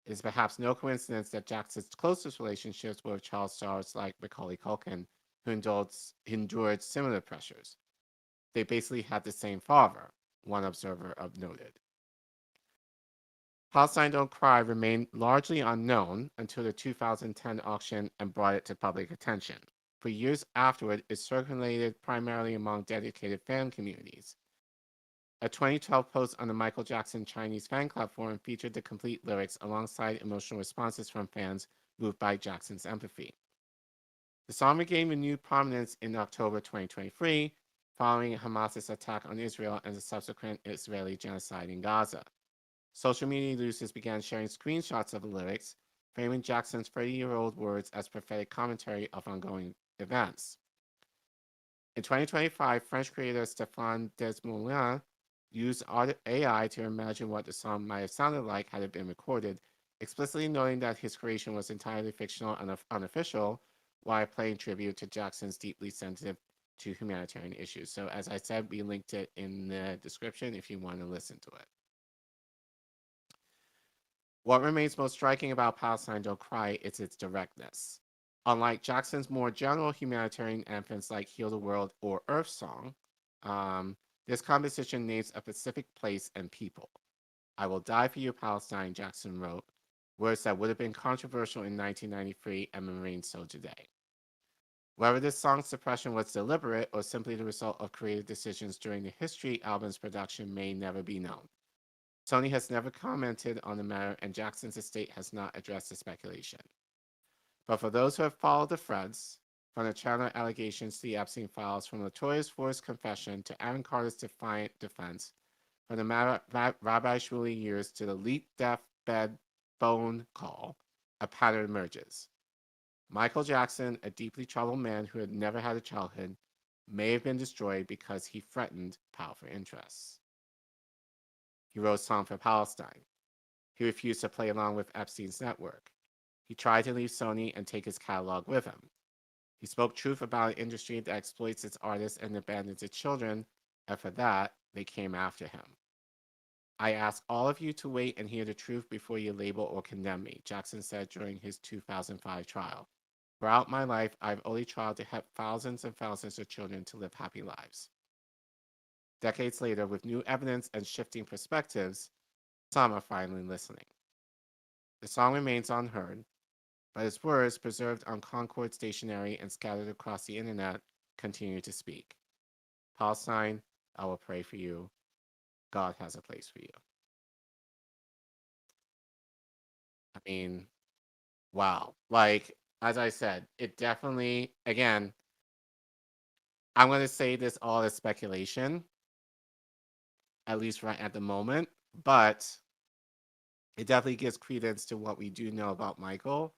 It is perhaps no coincidence that Jackson's closest relationships were with child stars like Macaulay Culkin, who endured similar pressures. They basically had the same father, one observer noted. Palestine Don't Cry remained largely unknown until the 2010 auction and brought it to public attention. For years afterward, it circulated primarily among dedicated fan communities. A 2012 post on the Michael Jackson Chinese fan club forum featured the complete lyrics alongside emotional responses from fans moved by Jackson's empathy. The song regained renewed prominence in October 2023, following Hamas's attack on Israel and the subsequent Israeli genocide in Gaza. Social media users began sharing screenshots of the lyrics, framing Jackson's 30-year-old words as prophetic commentary of ongoing events. In 2025, French creator Stéphane Desmoulins used AI to imagine what the song might have sounded like had it been recorded, explicitly noting that his creation was entirely fictional and unofficial, while paying tribute to Jackson's deeply sensitive to humanitarian issues. So as I said, we linked it in the description if you want to listen to it. What remains most striking about Palestine Don't Cry is its directness. Unlike Jackson's more general humanitarian anthems like Heal the World or Earth Song, this composition names a specific place and people. I will die for you, Palestine, Jackson wrote, words that would have been controversial in 1993 and remain so today. Whether this song's suppression was deliberate or simply the result of creative decisions during the History album's production may never be known. Sony has never commented on the matter, and Jackson's estate has not addressed the speculation. But for those who have followed the threads, from the Chandler allegations to the Epstein files, from Latoya's forced confession to Aaron Carter's defiant defense, from the Rabbi Shmuley years to the leaked deathbed phone call, a pattern emerges. Michael Jackson, a deeply troubled man who had never had a childhood, may have been destroyed because he threatened powerful interests. He wrote Song for Palestine. He refused to play along with Epstein's network. He tried to leave Sony and take his catalog with him. He spoke truth about an industry that exploits its artists and abandons its children, and for that, they came after him. I ask all of you to wait and hear the truth before you label or condemn me, Jackson said during his 2005 trial. Throughout my life, I've only tried to help thousands and thousands of children to live happy lives. Decades later, with new evidence and shifting perspectives, some are finally listening. The song remains unheard, but its words, preserved on Concord stationery and scattered across the internet, continue to speak. Palestine, I will pray for you. God has a place for you. I mean, wow. Like, as I said, it definitely, again, I'm going to say this all as speculation, at least right at the moment, but it definitely gives credence to what we do know about Michael,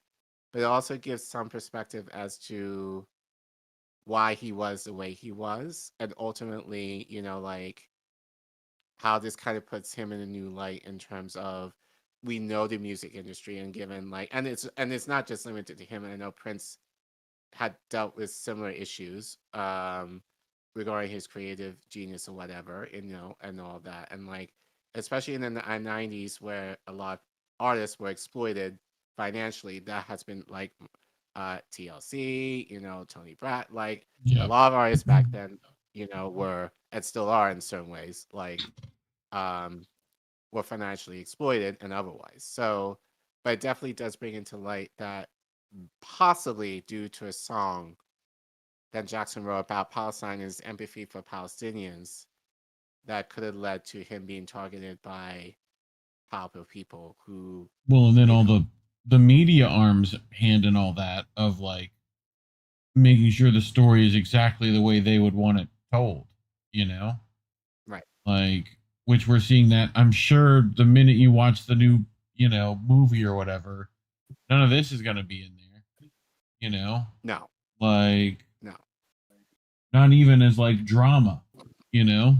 but it also gives some perspective as to why he was the way he was, and ultimately, you know, like how this kind of puts him in a new light in terms of we know the music industry and given like, and it's not just limited to him. And I know Prince had dealt with similar issues regarding his creative genius or whatever, you know, and all that. And like, especially in the 90s where a lot of artists were exploited financially, that has been like TLC, you know, Tony Bratt, like a lot of artists back then, you know, were and still are in certain ways, like were financially exploited and otherwise. So, but it definitely does bring into light that possibly due to a song that Jackson wrote about Palestine and his empathy for Palestinians, that could have led to him being targeted by powerful people who. Well, and then all the media arms hand and all that of like making sure the story is exactly the way they would want it told, you know? Right. Like, which we're seeing that, I'm sure the minute you watch the new, you know, movie or whatever, none of this is going to be in there, you know? No. Like, no. Not even as like drama, you know?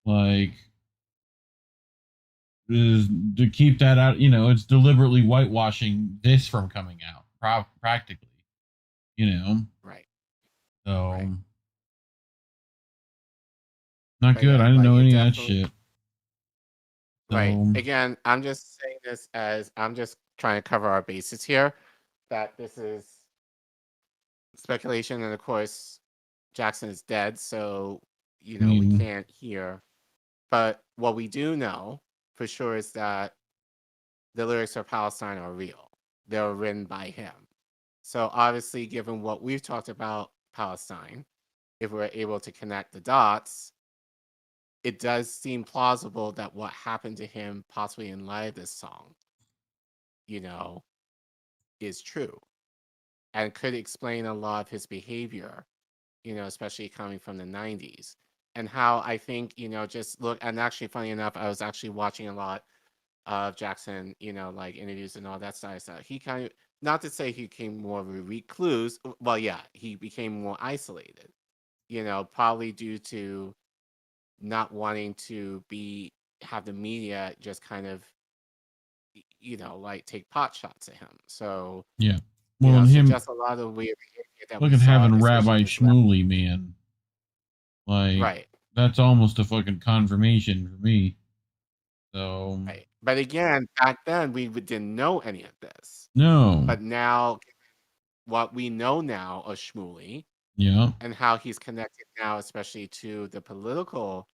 Like, is to keep that out, you know, it's deliberately whitewashing this from coming out, practically, you know? Right. So, Right. not But good. yeah, I didn't like, know it any of that definitely- shit. Right. So, Again, I'm just saying this as I'm just trying to cover our bases here. That this is speculation, and of course, Jackson is dead, so you know we can't hear. But what we do know for sure is that the lyrics of Palestine are real. They were written by him. So obviously, given what we've talked about Palestine, if we're able to connect the dots, it does seem plausible that what happened to him, possibly in light of this song, you know, is true and could explain a lot of his behavior, you know, especially coming from the 90s. And how I think, you know, just look, and actually, funny enough, I was actually watching a lot of Jackson, you know, like interviews and all that stuff. He kind of, not to say he became more of a recluse, well, yeah, he became more isolated, you know, probably due to not wanting to have the media just kind of, like take pot shots at him. So Yeah. Well, and so him just a lot of weird behavior that we fucking saw, having especially Rabbi this last- Shmuley, man. Like, right, that's almost a fucking confirmation for me. So, right. But again, back then we didn't know any of this. no. But now, what we know now of Shmuley Yeah. and how he's connected now, especially to the political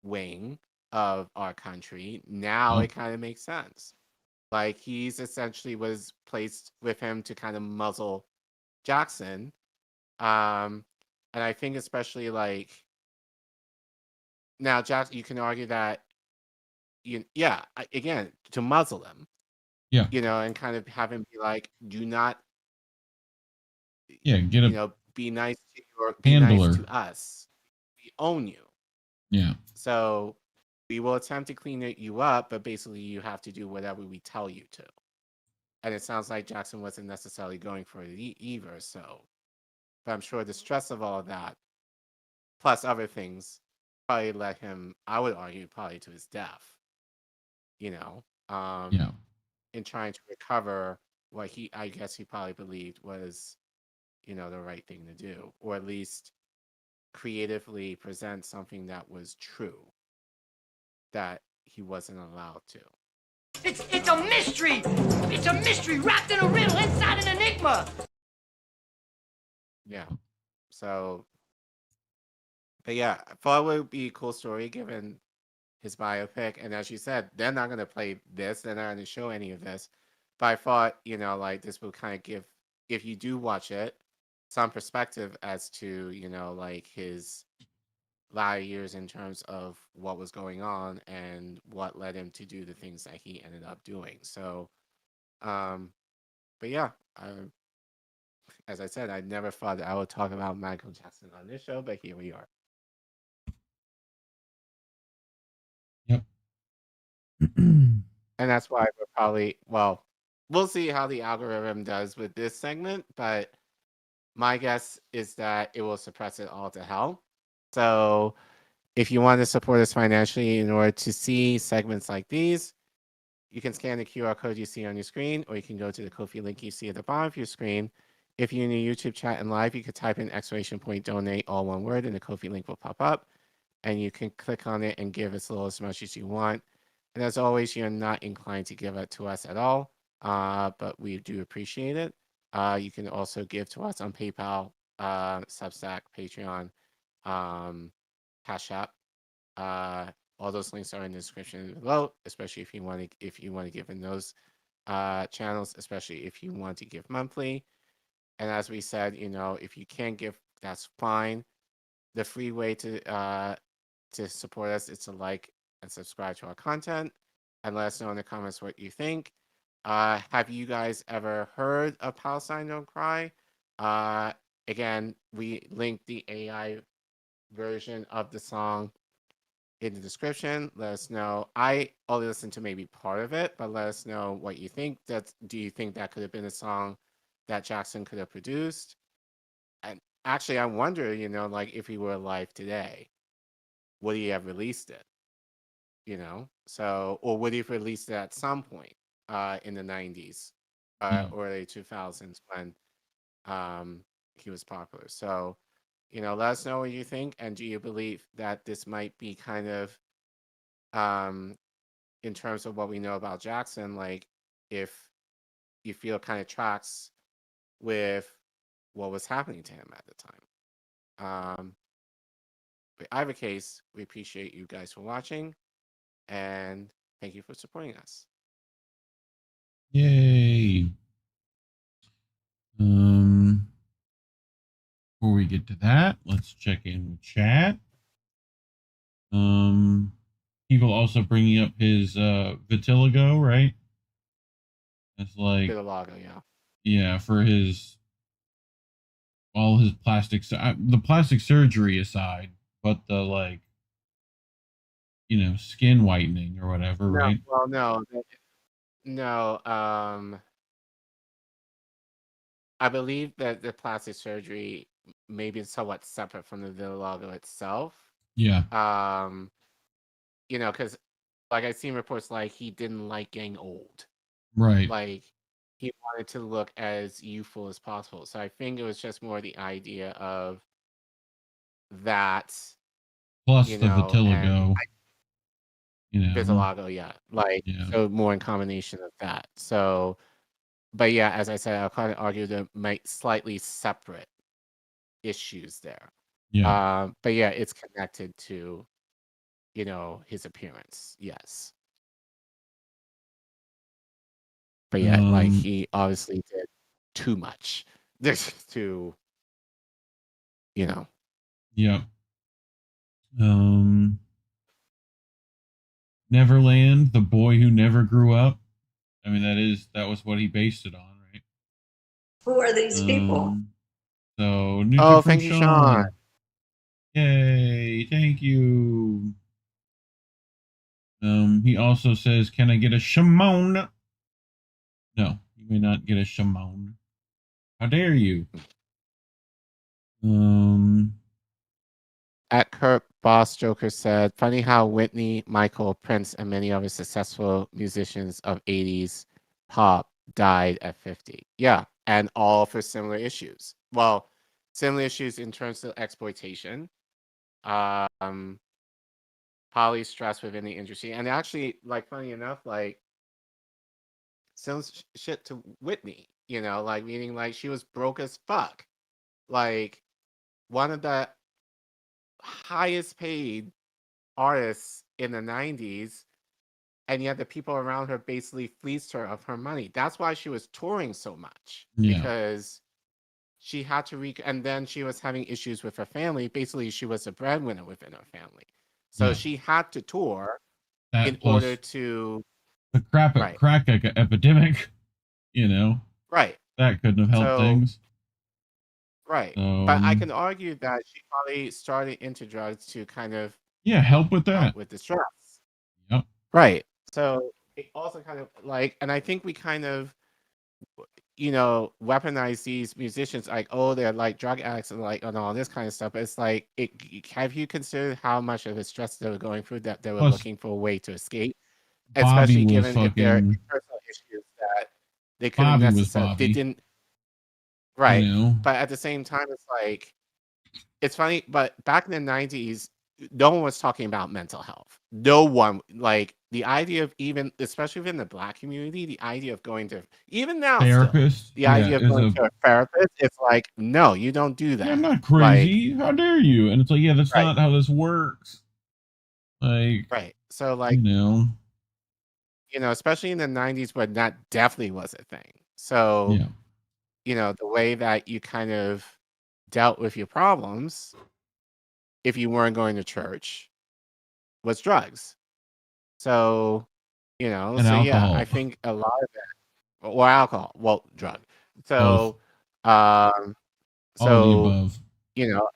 wing of our country, now Oh. it kind of makes sense. Like he's essentially was placed with him to kind of muzzle Jackson. And I think especially like now Jackson, you can argue that again, to muzzle him, Yeah. and kind of have him be like, do not, Yeah. Get a be nice to you or be nice handler. to us. We own you. Yeah. So we will attempt to clean you up, but basically you have to do whatever we tell you to. And it sounds like Jackson wasn't necessarily going for it either. So, but I'm sure the stress of all of that, plus other things, probably led him, I would argue, probably to his death. Yeah. In trying to recover what I guess he probably believed was, the right thing to do, or at least creatively present something that was true that he wasn't allowed to. It's a mystery! It's a mystery wrapped in a riddle inside an enigma! Yeah. So, but yeah, I thought it would be a cool story given his biopic. And as you said, they're not going to play this. They're not going to show any of this. But I thought, like this will kind of give, if you do watch it, some perspective as to, like his latter years in terms of what was going on and what led him to do the things that he ended up doing. So, but yeah, as I said, I never thought I would talk about Michael Jackson on this show, but here we are. Yep. And that's why we're probably, we'll see how the algorithm does with this segment, but my guess is that it will suppress it all to hell. So if you want to support us financially in order to see segments like these, you can scan the QR code you see on your screen, or you can go to the Ko-fi link you see at the bottom of your screen. If you're in the YouTube chat and live, you could type in !donate, all one word, and the Ko-fi link will pop up. And you can click on it and give as little as much as you want. And as always, you're not inclined to give it to us at all, but we do appreciate it. You can also give to us on PayPal, Substack, Patreon, Cash App. All those links are in the description below, especially if you want to give in those channels, especially if you want to give monthly. And as we said, if you can't give, that's fine. The free way to support us is to like and subscribe to our content and let us know in the comments what you think. Have you guys ever heard of Palestine Don't Cry? Again, we linked the AI version of the song in the description. Let us know. I only listened to maybe part of it, but let us know what you think. Do you think that could have been a song that Jackson could have produced? And actually, I wonder, like if he were alive today, would he have released it? So, or would he have released it at some point in the 90s or early 2000s when he was popular? So, let us know what you think. And do you believe that this might be kind of, in terms of what we know about Jackson, like if you feel kind of tracks with what was happening to him at the time? But either case, we appreciate you guys for watching. And thank you for supporting us. Yay. Before we get to that, let's check in with chat. People also bringing up his vitiligo, right? It's like Vitiligo, yeah. Yeah, for all his the plastic surgery aside, but the skin whitening or whatever, right? Well, no. I believe that the plastic surgery may be somewhat separate from the vitiligo itself. Yeah. Because like I've seen reports like he didn't like getting old. Right. Like, he wanted to look as youthful as possible. So I think it was just more the idea of that, Plus you the know, and vitiligo, you know. Vitiligo, yeah. Like, Yeah. so more in combination of that. So, but yeah, as I said, I'll kind of argue there might slightly separate issues there. Yeah. But yeah, it's connected to, you know, his appearance. Yes. But yeah, like he obviously did too much. This to, you know. Yeah. Neverland, the boy who never grew up. I mean, that was what he based it on, right? Who are these people? So new Oh, tip from thank you, Sean. Yay, thank you. He also says, "Can I get a Shimon?" No, you may not get a Shimon. How dare you? At Kurt Boss Joker said, funny how Whitney, Michael, Prince, and many other successful musicians of 80s pop died at 50. Yeah, and all for similar issues. Well, similar issues in terms of exploitation, probably stress within the industry, and actually, like, funny enough, like, some shit to Whitney, you know, like, meaning, like, she was broke as fuck. Like, one of the highest paid artists in the 90s, and yet the people around her basically fleeced her of her money. That's why she was touring so much, Yeah. because she had to and then she was having issues with her family. Basically, she was a breadwinner within her family, so Yeah. she had to tour That in plus order to the crack epidemic, you know, right. that couldn't have helped So things. right, but I can argue that she probably started into drugs to kind of help with that. help with the stress. Yep. Right. So it also kind of like, and I think we kind of, you know, weaponize these musicians like, oh, they're like drug addicts and like, and all this kind of stuff. But it's like, have you considered how much of the stress they were going through, that they were Plus, looking for a way to escape, Bobby especially was given if there are fucking personal issues that they couldn't Bobby was necessarily, they Bobby. didn't. Right. You know? But at the same time, it's like, it's funny, but back in the 90s, no one was talking about mental health. No one, like, the idea of, even, especially within the Black community, the idea of going to, even now, Therapist. still, the idea of going to a therapist, it's like, no, you don't do that. Yeah, I'm not crazy. Like, how dare you? And it's like, yeah, that's right. not how this works. Like, right. So, like, you know, especially in the 90s, where that definitely was a thing. So, yeah. You know, the way that you kind of dealt with your problems, if you weren't going to church, was drugs. So, you know, and so alcohol. yeah, I think a lot of that, or alcohol, well, drug. So, all of the above. You know,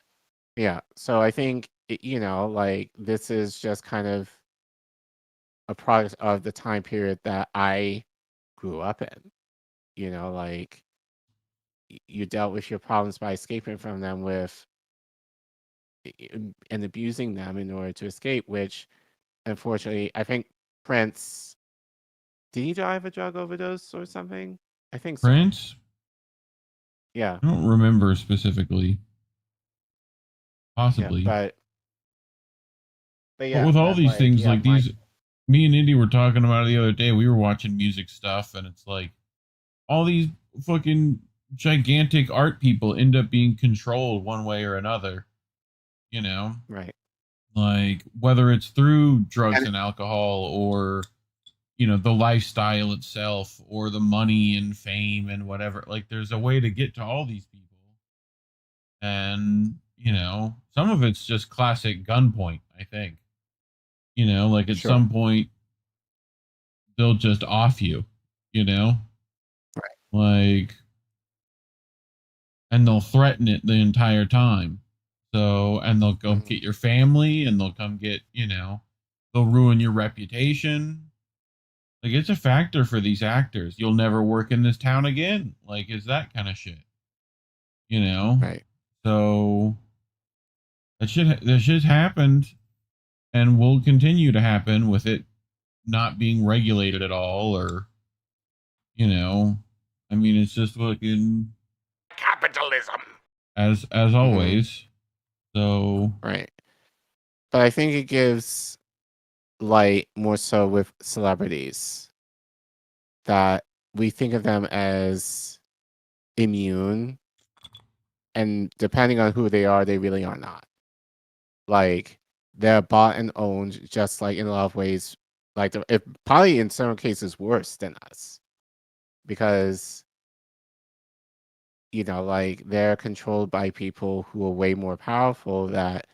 yeah. So I think, you know, like, this is just kind of a product of the time period that I grew up in. You know, like, you dealt with your problems by escaping from them with and abusing them in order to escape, which unfortunately, I think Prince, did he die of a drug overdose or something? I think so. Prince? Yeah. I don't remember specifically. Possibly. Yeah, but yeah. But with all these things, like these, me and Indy were talking about it the other day. We were watching music stuff, and it's like all these fucking gigantic art people end up being controlled one way or another. You know? Right. Like, whether it's through drugs and alcohol, or, you know, the lifestyle itself, or the money and fame and whatever. Like, there's a way to get to all these people. And, you know, some of it's just classic gunpoint, I think. You know, like at some point, they'll just off you, you know? Right. Like, and they'll threaten it the entire time. So, and they'll go get your family, and they'll come get, you know, they'll ruin your reputation. Like, it's a factor for these actors. You'll never work in this town again. Like, it's that kind of shit. You know? Right. So, that shit happened, and will continue to happen with it not being regulated at all, or, you know, I mean, it's just fucking Capitalism. as always. So Right. But I think it gives light more so with celebrities that we think of them as immune, and depending on who they are, they really are not. Like, they're bought and owned, just like in a lot of ways, like if probably in some cases worse than us, because like they're controlled by people who are way more powerful. That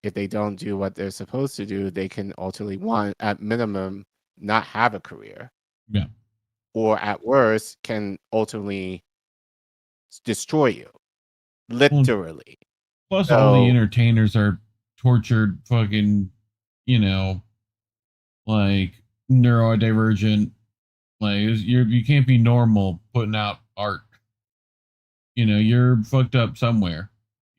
if they don't do what they're supposed to do, they can ultimately, one, at minimum, not have a career. Yeah. Or at worst, can ultimately destroy you. Literally. Plus, all the entertainers are tortured, fucking, like neurodivergent. Like you can't be normal putting out art. You're fucked up somewhere.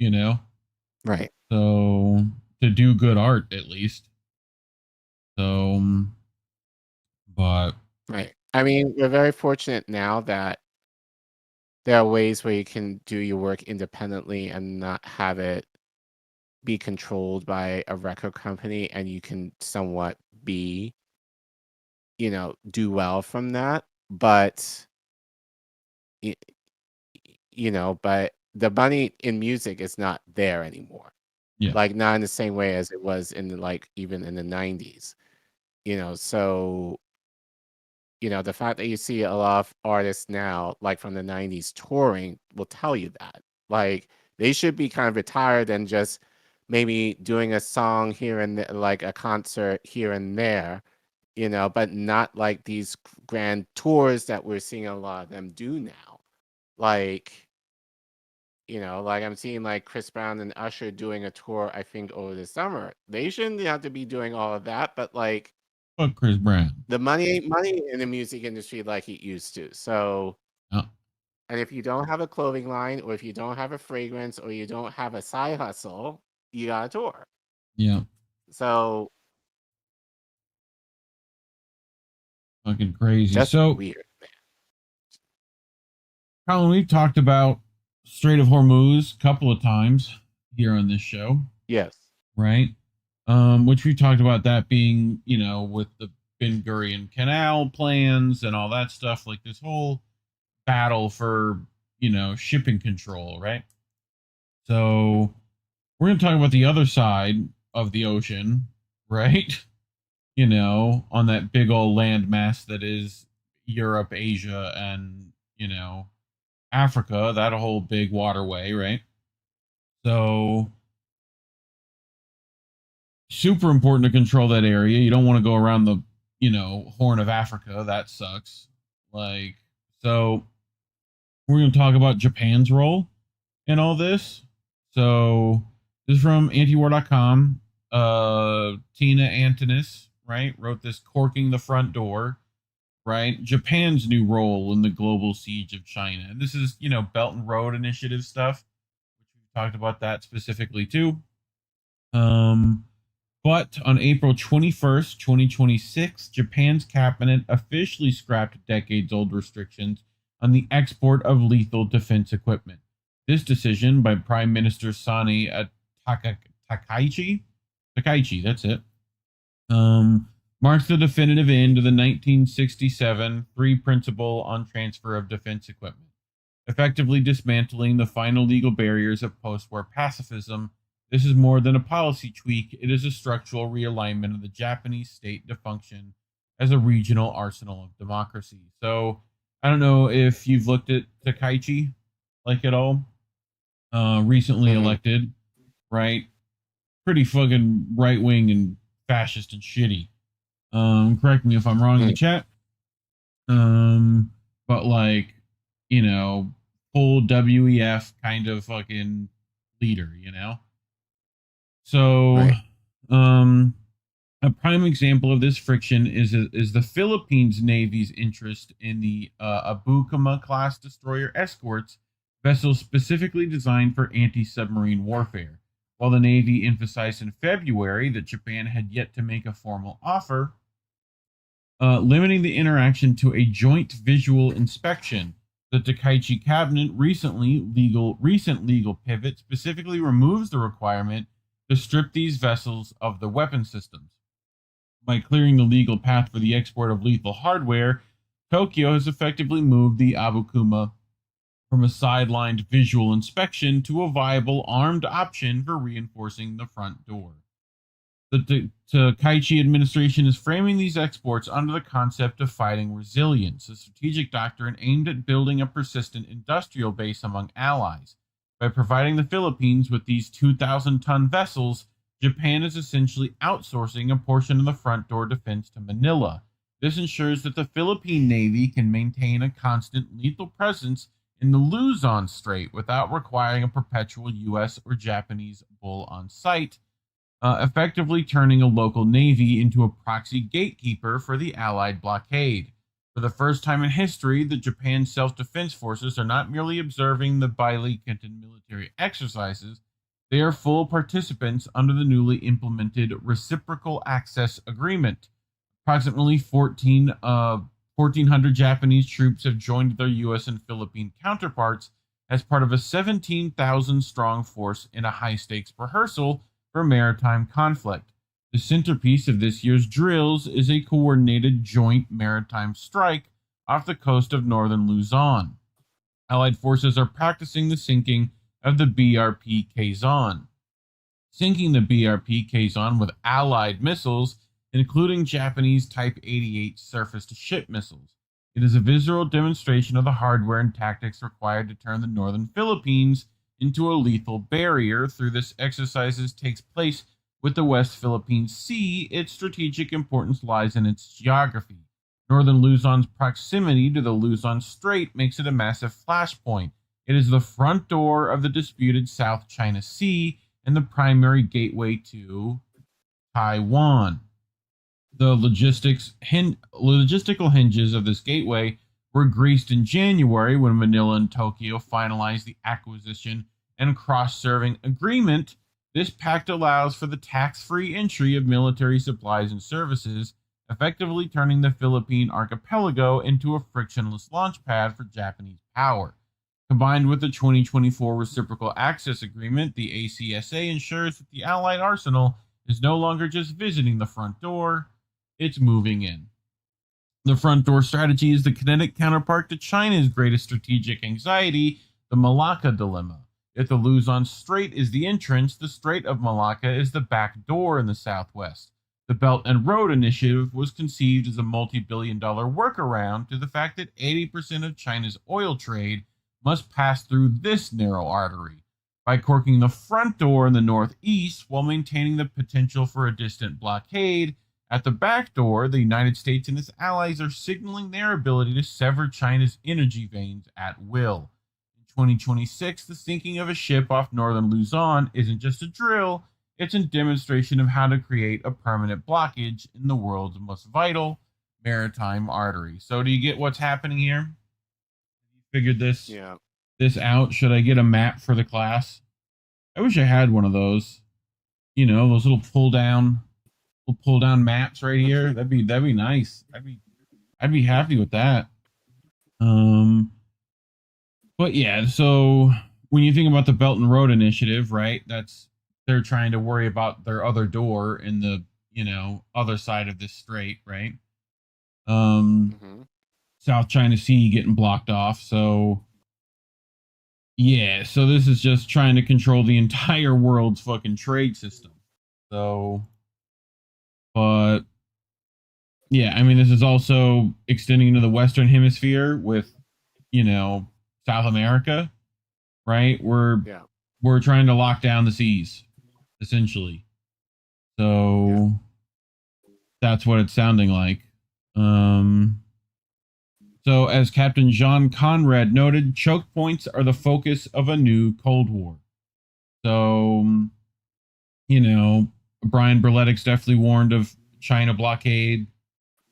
Right. So to do good art, at least. So, but right. I mean, we're very fortunate now that there are ways where you can do your work independently and not have it be controlled by a record company, and you can somewhat be, do well from that. But, but the money in music is not there anymore. Yeah. Like, not in the same way as it was in even in the 90s. So, the fact that you see a lot of artists now, like from the 90s touring, will tell you that. Like, they should be kind of retired and just maybe doing a song here and there, like a concert here and there, but not like these grand tours that we're seeing a lot of them do now. Like, like I'm seeing like Chris Brown and Usher doing a tour, I think, over the summer. They shouldn't have to be doing all of that, but like, fuck Chris Brown. the money ain't money in the music industry like it used to. So, and if you don't have a clothing line, or if you don't have a fragrance, or you don't have a side hustle, you got a tour. Yeah. So, fucking crazy. just so weird, man. Collin, we've talked about Strait of Hormuz a couple of times here on this show. Yes. Right. Which we talked about that being, with the Ben Gurion Canal plans and all that stuff, like this whole battle for, shipping control, right? So we're going to talk about the other side of the ocean, right? On that big old landmass that is Europe, Asia, and, Africa, that whole big waterway, right? So super important to control that area. You don't want to go around the, Horn of Africa. That sucks. Like, so we're going to talk about Japan's role in all this. So this is from antiwar.com. Tina Antonis, right, wrote this Corking the Front Door, right? Japan's new role in the global siege of China. And this is, Belt and Road Initiative stuff, which we've talked about that specifically too. But on April 21st, 2026, Japan's cabinet officially scrapped decades-old restrictions on the export of lethal defense equipment. This decision by Prime Minister Sani Takaichi, that's it, marks the definitive end of the 1967 Free Principle on Transfer of Defense Equipment, effectively dismantling the final legal barriers of post-war pacifism. This is more than a policy tweak. It is a structural realignment of the Japanese state to function as a regional arsenal of democracy. So I don't know if you've looked at Takaichi like at all. Recently elected, right? Pretty fucking right wing and fascist and shitty. Correct me if I'm wrong in the chat. But like, full WEF kind of fucking leader, So, a prime example of this friction is the Philippines Navy's interest in the Abukama class destroyer escorts, vessels specifically designed for anti-submarine warfare. While the Navy emphasized in February that Japan had yet to make a formal offer, limiting the interaction to a joint visual inspection. The Takaichi cabinet recent legal pivot specifically removes the requirement to strip these vessels of the weapon systems. By clearing the legal path for the export of lethal hardware, Tokyo has effectively moved the Abukuma from a sidelined visual inspection to a viable armed option for reinforcing the front door. The Takaichi administration is framing these exports under the concept of fighting resilience, a strategic doctrine aimed at building a persistent industrial base among allies. By providing the Philippines with these 2,000-ton vessels, Japan is essentially outsourcing a portion of the front door defense to Manila. This ensures that the Philippine Navy can maintain a constant lethal presence in the Luzon Strait without requiring a perpetual U.S. or Japanese bull on site, effectively turning a local navy into a proxy gatekeeper for the Allied blockade. For the first time in history, the Japan self-defense forces are not merely observing the Bailikatan military exercises, they are full participants under the newly implemented Reciprocal Access Agreement. Approximately 1,400 Japanese troops have joined their U.S. and Philippine counterparts as part of a 17,000-strong force in a high-stakes rehearsal for maritime conflict. The centerpiece of this year's drills is a coordinated joint maritime strike off the coast of northern Luzon. Allied forces are practicing the sinking of the BRP Quezon. Sinking the BRP Quezon with Allied missiles, including Japanese Type 88 surface-to-ship missiles. It is a visual demonstration of the hardware and tactics required to turn the northern Philippines into a lethal barrier. Through this exercises takes place with the West Philippine Sea, its strategic importance lies in its geography. Northern Luzon's proximity to the Luzon Strait makes it a massive flashpoint. It is the front door of the disputed South China Sea and the primary gateway to Taiwan. The logistical hinges of this gateway were greased in January when Manila and Tokyo finalized the acquisition and cross-serving agreement. This pact allows for the tax-free entry of military supplies and services, effectively turning the Philippine archipelago into a frictionless launch pad for Japanese power. Combined with the 2024 Reciprocal Access Agreement, the ACSA ensures that the Allied arsenal is no longer just visiting the front door, it's moving in. The front door strategy is the kinetic counterpart to China's greatest strategic anxiety, the Malacca dilemma. If the Luzon Strait is the entrance, the Strait of Malacca is the back door in the southwest. The Belt and Road Initiative was conceived as a multi-billion-dollar workaround to the fact that 80% of China's oil trade must pass through this narrow artery. By corking the front door in the northeast while maintaining the potential for a distant blockade, at the back door, the United States and its allies are signaling their ability to sever China's energy veins at will. In 2026, the sinking of a ship off northern Luzon isn't just a drill, it's a demonstration of how to create a permanent blockage in the world's most vital maritime artery. So do you get what's happening here? You figured this out? Should I get a map for the class? I wish I had one of those. You know, those little pull down maps right here. That'd be nice. I'd be happy with that. But yeah, so when you think about the Belt and Road Initiative, right? They're trying to worry about their other door in the, other side of this strait, right? South China Sea getting blocked off. So yeah, so this is just trying to control the entire world's fucking trade system. So, but yeah, I mean, this is also extending into the Western Hemisphere with, South America, right? We're trying to lock down the seas, essentially. So that's what it's sounding like. So as Captain Jean Conrad noted, choke points are the focus of a new Cold War. So, Brian Berletic's definitely warned of China blockade,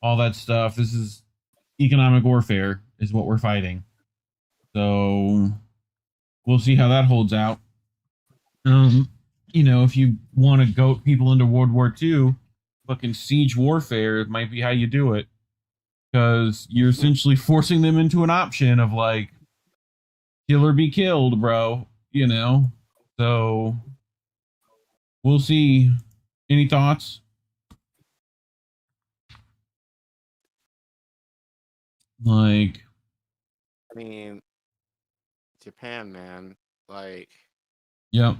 all that stuff. This is economic warfare is what we're fighting. So we'll see how that holds out. If you want to goat people into World War II, fucking siege warfare might be how you do it. because you're essentially forcing them into an option of like kill or be killed, bro. You know, so we'll see. Any thoughts? Like, I mean, Japan, man, like, yep.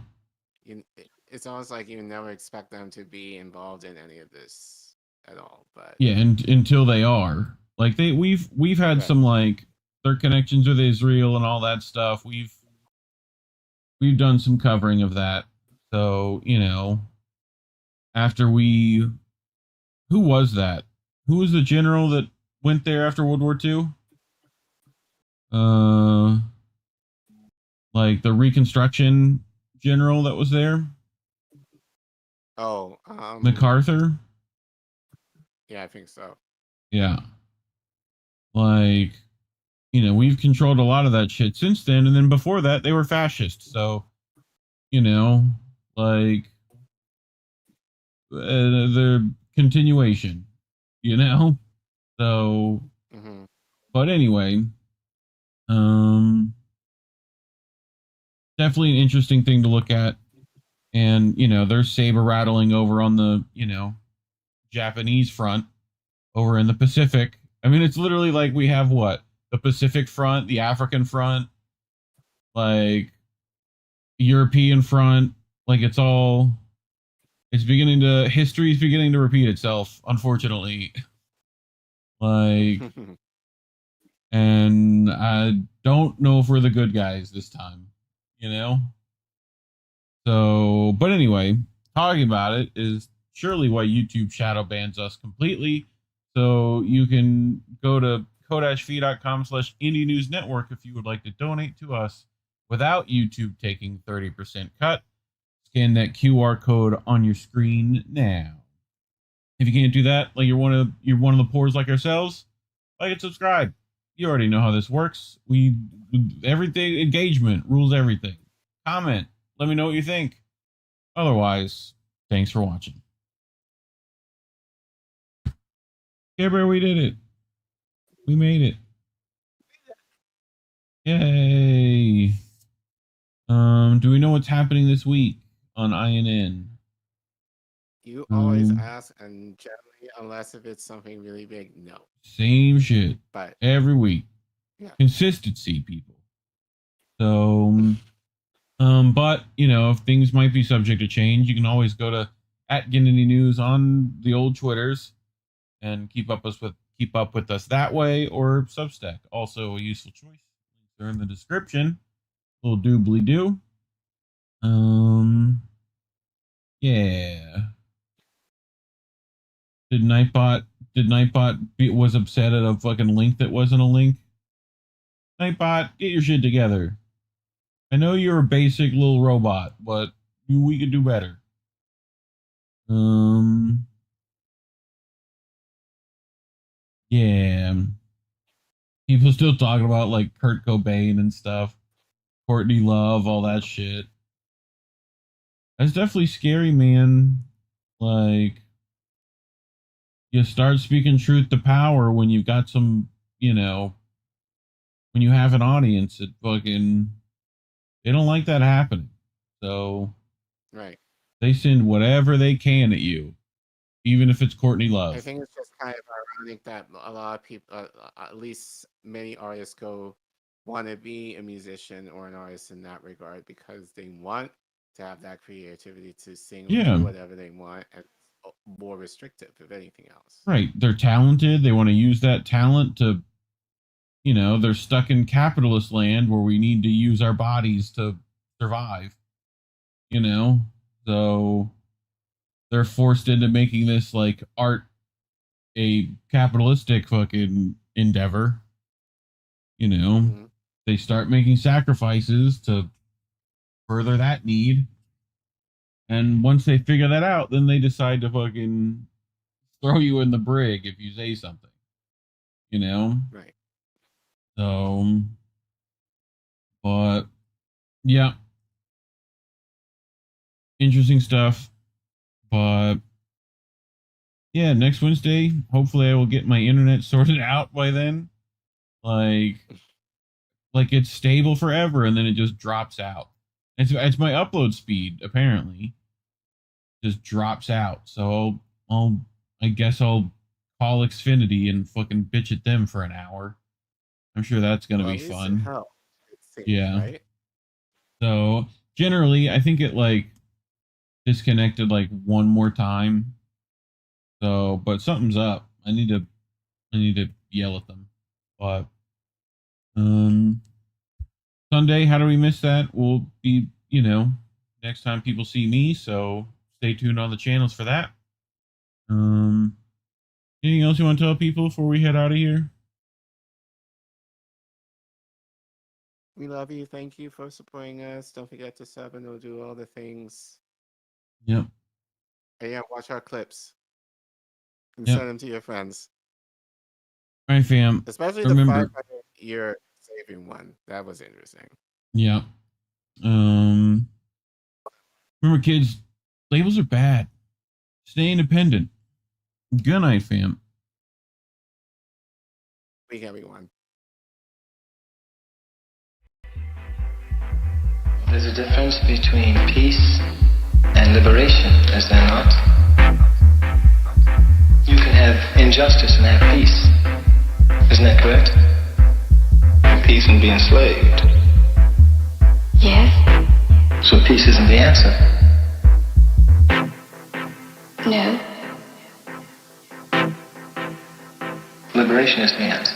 It's almost like you never expect them to be involved in any of this at all. But Yeah, and until they are, like, we've had some like their connections with Israel and all that stuff. We've done some covering of that. So, you know, after who was that? Who was the general that went there after World War II? Like the Reconstruction general that was there? Oh, MacArthur? Yeah, I think so. Yeah. Like, you know, we've controlled a lot of that shit since then. And then before that, they were fascists. So, you know, like, the continuation, you know? So, but anyway, definitely an interesting thing to look at. And, you know, there's saber rattling over on the, you know, Japanese front over in the Pacific. I mean, it's literally like we have what? The Pacific front, the African front, like European front. Like history's beginning to repeat itself, unfortunately. Like, and I don't know if we're the good guys this time, you know? So, but anyway, talking about it is surely why YouTube shadow bans us completely. So you can go to ko-fi.com/Indie News Network if you would like to donate to us without YouTube taking 30% cut. Scan that QR code on your screen now. If you can't do that, like you're one of the poors like ourselves, like and subscribe. You already know how this works. Everything engagement rules everything. Comment. Let me know what you think. Otherwise, thanks for watching. Gabriel, we did it. We made it. Yay. Do we know what's happening this week on INN? You always ask, and generally, unless if it's something really big, no. Same shit. But every week. Yeah. Consistency, people. So, but you know, if things might be subject to change, you can always go to @Ginnity News on the old Twitters and keep up with us that way, or Substack, also a useful choice. They're in the description. Little doobly doo. Yeah. Did Nightbot was upset at a fucking link that wasn't a link? Nightbot, get your shit together. I know you're a basic little robot, but we could do better. Yeah. People still talking about like Kurt Cobain and stuff. Courtney Love, all that shit. That's definitely scary, man. Like, you start speaking truth to power when you've got some, you know, when you have an audience, it fucking, they don't like that happening. So, right. They send whatever they can at you, even if it's Courtney Love. I think it's just kind of ironic that a lot of people, at least many artists, want to be a musician or an artist in that regard because they want to have that creativity to sing or do whatever they want, and more restrictive if anything else. Right. They're talented. They want to use that talent to, you know, they're stuck in capitalist land where we need to use our bodies to survive, you know? So they're forced into making this like art a capitalistic fucking endeavor, you know? They start making sacrifices to further that need. And once they figure that out, then they decide to fucking throw you in the brig if you say something, you know? Right. So, but yeah, interesting stuff. But yeah, next Wednesday, hopefully I will get my internet sorted out by then. Like it's stable forever and then it just drops out. It's my upload speed, apparently. Just drops out. So I guess I'll call Xfinity and fucking bitch at them for an hour. I'm sure that's gonna be fun. Yeah. Right? So generally I think it like disconnected like one more time. So but something's up. I need to yell at them. But Sunday, how do we miss that? Will be, next time people see me, so stay tuned on the channels for that. Anything else you want to tell people before we head out of here? We love you. Thank you for supporting us. Don't forget to sub and we'll do all the things. Yep. And yeah, watch our clips. And Yep. send them to your friends. All right, fam. Especially Remember, the 500-year saving one. That was interesting. Yeah. Remember, kids, labels are bad. Stay independent. Good night, fam. Week, everyone. There's a difference between peace and liberation, is there not? You can have injustice and have peace. Isn't that correct? Peace and be enslaved. Yes. So peace isn't the answer. No. Liberation is the answer.